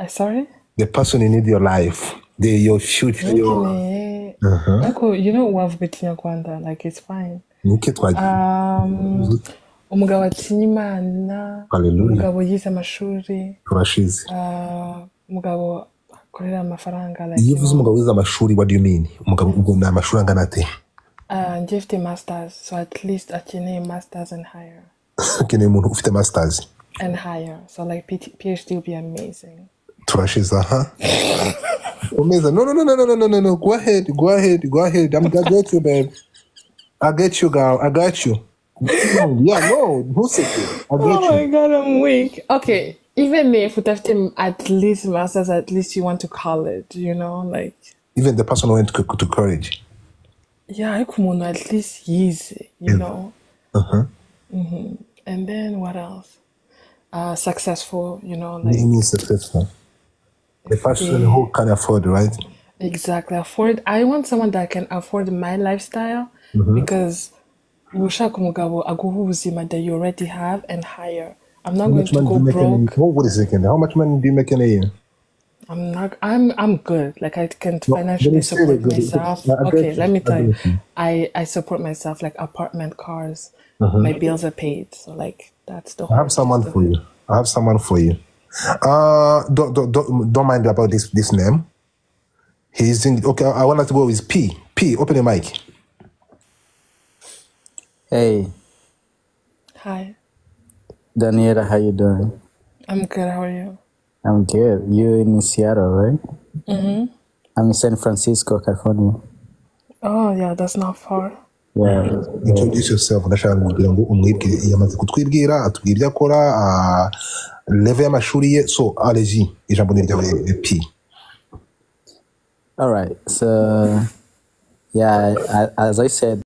P: Sorry?
D: The person you need in your life. Your future.
P: ariko you know wavuga ikinyarwanda like it's fine.
D: Nike twagiye.
P: Umugabo atinya Imana, umugabo yize amashuri,
D: turashize.
P: Umugabo akorera amafaranga like.
D: Iyo uvuze umugabo wize amashuri, what do you mean? Umugabo ubwo ni amashuri angana ate?
P: Njye mfite masters, so at least akeneye masters and higher.
D: Akeneye umuntu ufite masters
P: and higher, so like PhD would be amazing.
D: Turashize aha. Amazing. No. Go ahead. I get you, babe. I get you, girl. I got you. Yeah, no. Who's it? I get you.
P: Oh my God, I'm weak. Okay, even if you have to at least masters, at least you want to college, you know, like.
D: Even the person who went to college.
P: Yeah, at least easy, you know. And then what else? Successful, you know, like.
D: Meaning successful. The person who can afford, right?
P: Exactly, afford. I want someone that can afford my lifestyle because ushaka umugabo aguha ubuzima that you already have and higher. I'm not going to go broke.
D: What is it? How much money do you make in a year?
P: I'm good. Like I can financially support myself. Okay, let me tell you. I support myself, like apartment, cars. My bills are paid. So like that's the whole.
D: I have someone for you. Don't mind about this name. He's in. Okay, I want to go with P. P, open the mic.
Q: Hey.
P: Hi.
Q: Daniela, how you doing?
P: I'm good. How are you?
Q: I'm good. You in Seattle, right? I'm in San Francisco, California.
P: Oh yeah, that's not far.
Q: Yeah.
D: Introduce yourself. Ndashaka kugira ngo umwibwire yamaze kutwibwira atubwira ibyo akora level y'amashuri ye, so allez-y, ijambo ni ryawe P.
Q: All right. So yeah, as I said,